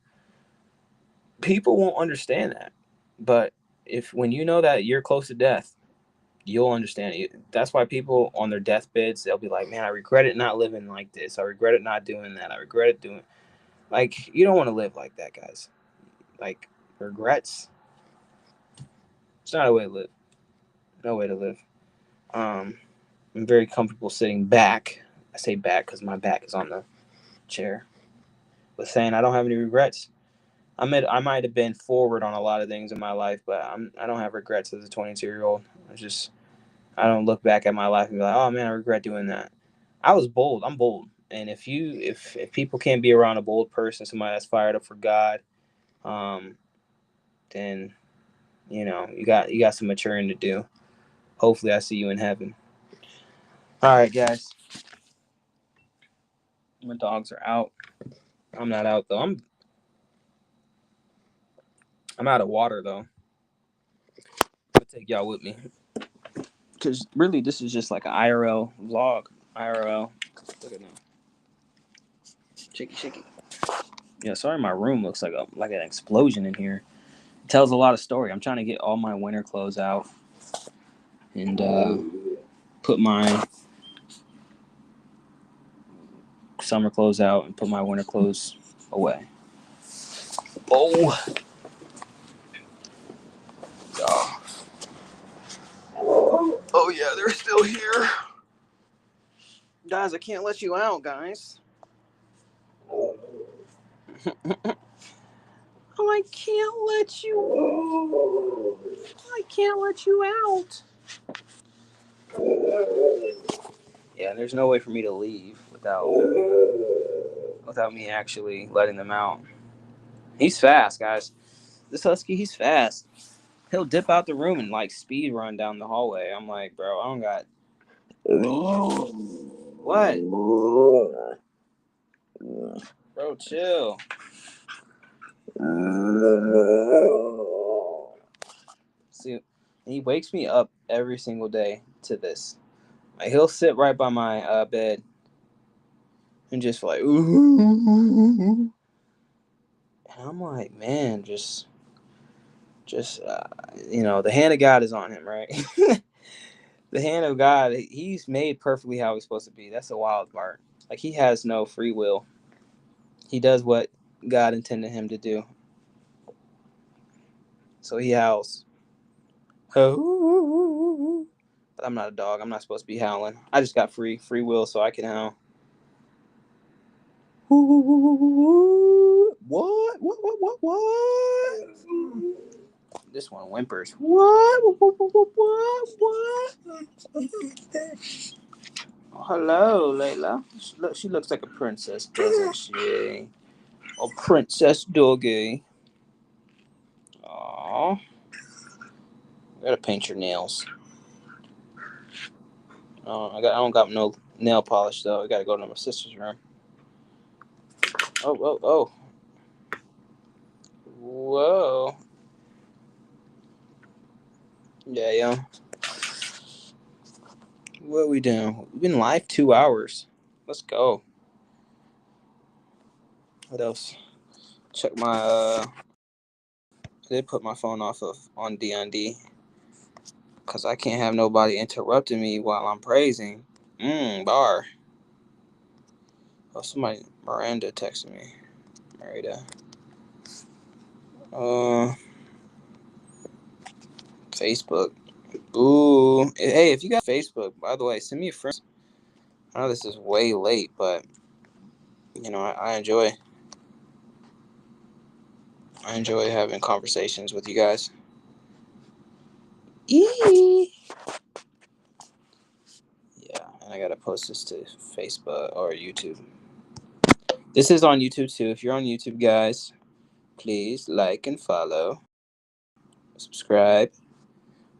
people won't understand that. But if when you know that you're close to death, you'll understand it. That's why people on their deathbeds, they'll be like, "Man, I regret it not living like this. I regret it not doing that. I regret it doing." Like, you don't want to live like that, guys. Like, regrets. It's not a way to live. No way to live. Um, I'm very comfortable sitting back. I say back because my back is on the chair. But saying I don't have any regrets. I might have been forward on a lot of things in my life, but I don't have regrets as a 22-year-old. I don't look back at my life and be like, oh man, I regret doing that. I was bold. I'm bold. And if people can't be around a bold person, somebody that's fired up for God, um, then you got some maturing to do. Hopefully, I see you in heaven. All right, guys. My dogs are out. I'm not out though. I'm out of water though. I'll take y'all with me because really, this is just like an IRL vlog. IRL. Look at them. Shaky. Yeah, sorry, my room looks like an explosion in here. It tells a lot of story. I'm trying to get all my winter clothes out and put my summer clothes out and put my winter clothes away. Oh, oh yeah, they're still here, guys. I can't let you out, guys. I can't let you out. Yeah, there's no way for me to leave without me actually letting them out. He's fast, guys. This husky, he's fast. He'll dip out the room and like speed run down the hallway. I'm like, bro, I don't got. What? Bro, chill. See, he wakes me up every single day to this. Like, he'll sit right by my bed and just like, and I'm like, man, just the hand of God is on him, right? The hand of God, he's made perfectly how he's supposed to be. That's the wild part. Like, he has no free will. He does what God intended him to do. So he howls. But I'm not a dog. I'm not supposed to be howling. I just got free will, so I can howl. What? This one whimpers. What? Oh, hello, Layla. She looks like a princess, doesn't she? Oh, princess doggy. Aww. Gotta paint your nails. I don't got no nail polish though. I gotta go to my sister's room. Oh. Whoa. Yeah. What are we doing? We've been live 2 hours. Let's go. What else? Check my I did put my phone on D&D because I can't have nobody interrupting me while I'm praising. Bar. Oh, Miranda texted me. Marita. Facebook. Ooh. Hey, if you got Facebook, by the way, send me a friend. I know this is way late, but I enjoy having conversations with you guys. Yeah, and I gotta post this to Facebook or YouTube. This is on YouTube too. If you're on YouTube, guys, please like and follow, subscribe,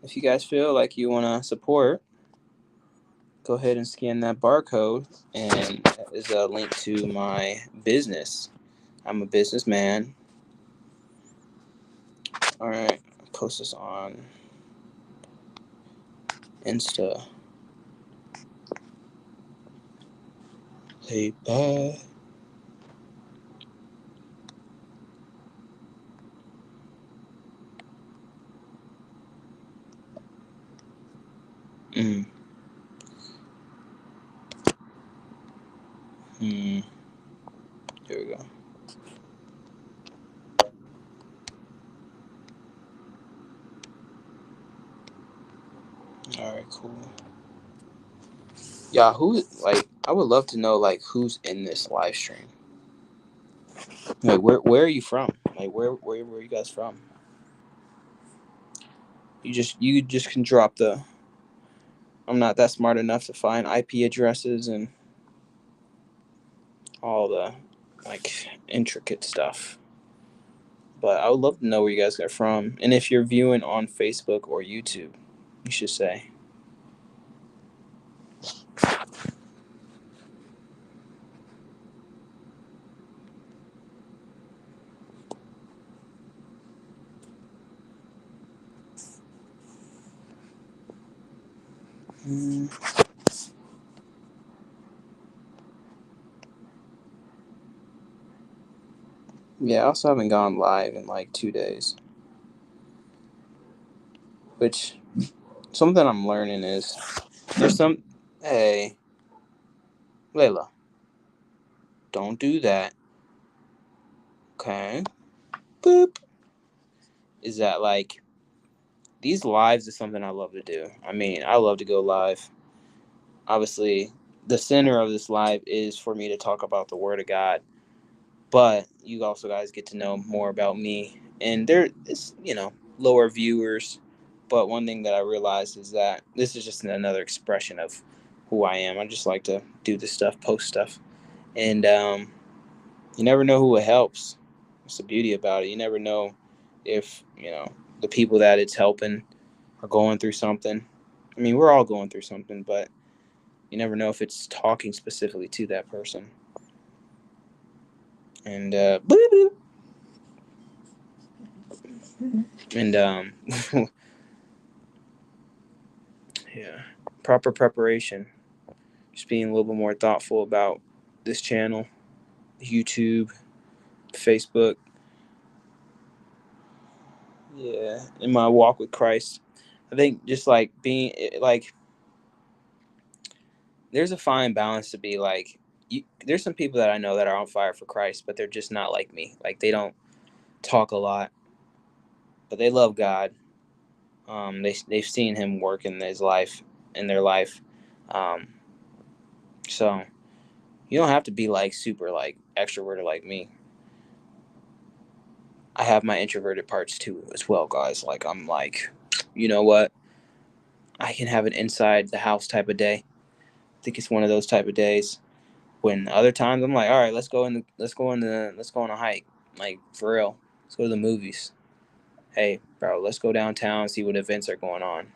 if you guys feel like you want to support, go ahead and scan that barcode, and that is a link to my business. I'm a businessman. All right, post this on Insta. Hey, bye. Mm. Mm. Here we go. All right, cool. Yeah, I would love to know like who's in this live stream. Like where are you from? Like where are you guys from? You just can drop the. I'm not that smart enough to find IP addresses and all the like intricate stuff. But I would love to know where you guys are from, and if you're viewing on Facebook or YouTube, you should say. Mm. Yeah, I also haven't gone live in like 2 days, which something I'm learning is there's some. Hey, Layla, don't do that. Okay. Boop. Is that like these lives is something I love to do. I mean, I love to go live. Obviously, the center of this live is for me to talk about the Word of God, but you also guys get to know more about me. And there is, lower viewers. But one thing that I realized is that this is just another expression of who I am. I just like to do this stuff, post stuff. And you never know who it helps. That's the beauty about it. You never know if, the people that it's helping are going through something. I mean, we're all going through something, but you never know if it's talking specifically to that person. And and yeah, proper preparation. Just being a little bit more thoughtful about this channel, YouTube, Facebook. Yeah, in my walk with Christ, I think just like being like, there's a fine balance to be like. There's some people that I know that are on fire for Christ, but they're just not like me. Like they don't talk a lot, but they love God. They've seen Him work in their life. Um, so you don't have to be like super like extroverted like me. I have my introverted parts too as well, guys. Like I'm like, you know what? I can have an inside the house type of day. I think it's one of those type of days. When other times I'm like, all right, let's go on a hike. Like for real. Let's go to the movies. Hey, bro, let's go downtown, see what events are going on.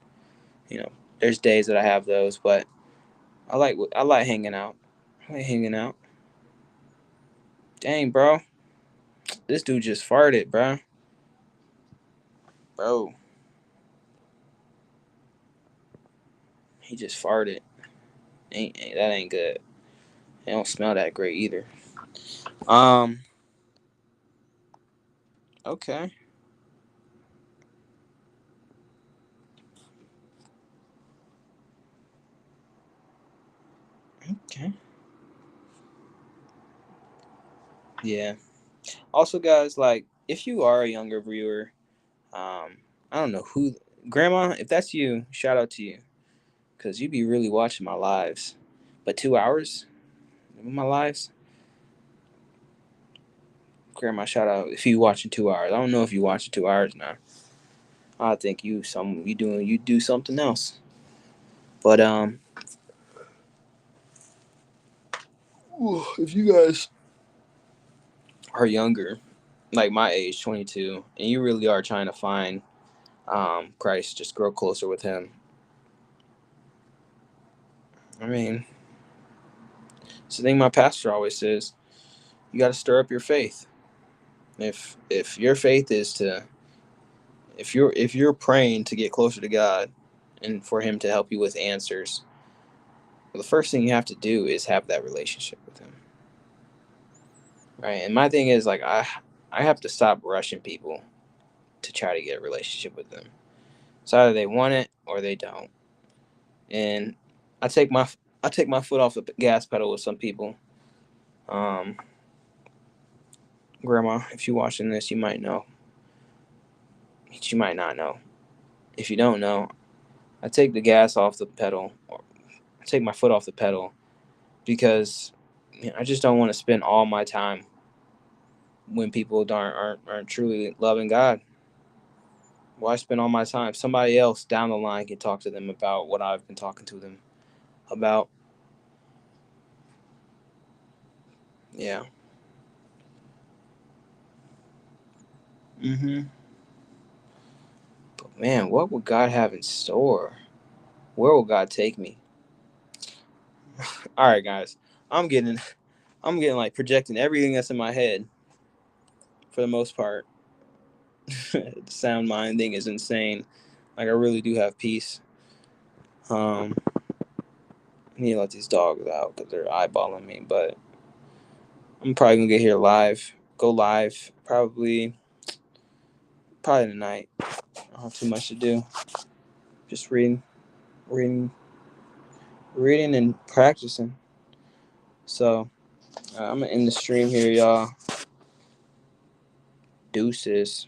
There's days that I have those, but I like hanging out. I like hanging out. Dang, bro. This dude just farted, bro. Bro, he just farted. That ain't good. It don't smell that great either. Um. Okay. Okay. Yeah. Also, guys, like, if you are a younger viewer, I don't know who, Grandma, if that's you, shout out to you, cause you be really watching my lives. But 2 hours of my lives, Grandma, shout out if you watching 2 hours. I don't know if you watching 2 hours now. I think you do something else. But if you guys are younger, like my age, 22, and you really are trying to find Christ, just grow closer with him. I mean, it's the thing my pastor always says, you got to stir up your faith. If your faith is to, if you're praying to get closer to God and for him to help you with answers, well, the first thing you have to do is have that relationship with him. Right? And my thing is, like, I have to stop rushing people to try to get a relationship with them. So either they want it or they don't. And I take my foot off the gas pedal with some people. Grandma, if you're watching this, you might know. You might not know. If you don't know, I take the gas off the pedal, or I take my foot off the pedal, because I just don't want to spend all my time when people aren't truly loving God. Why spend all my time? Somebody else down the line can talk to them about what I've been talking to them about. Yeah. But man, what would God have in store? Where will God take me? All right, guys. I'm getting like projecting everything that's in my head for the most part. The sound mind thing is insane. Like, I really do have peace. I need to let these dogs out because they're eyeballing me, but I'm probably gonna go live probably tonight. I don't have too much to do. Just reading, and practicing. So I'm gonna end the stream here, y'all. Deuces.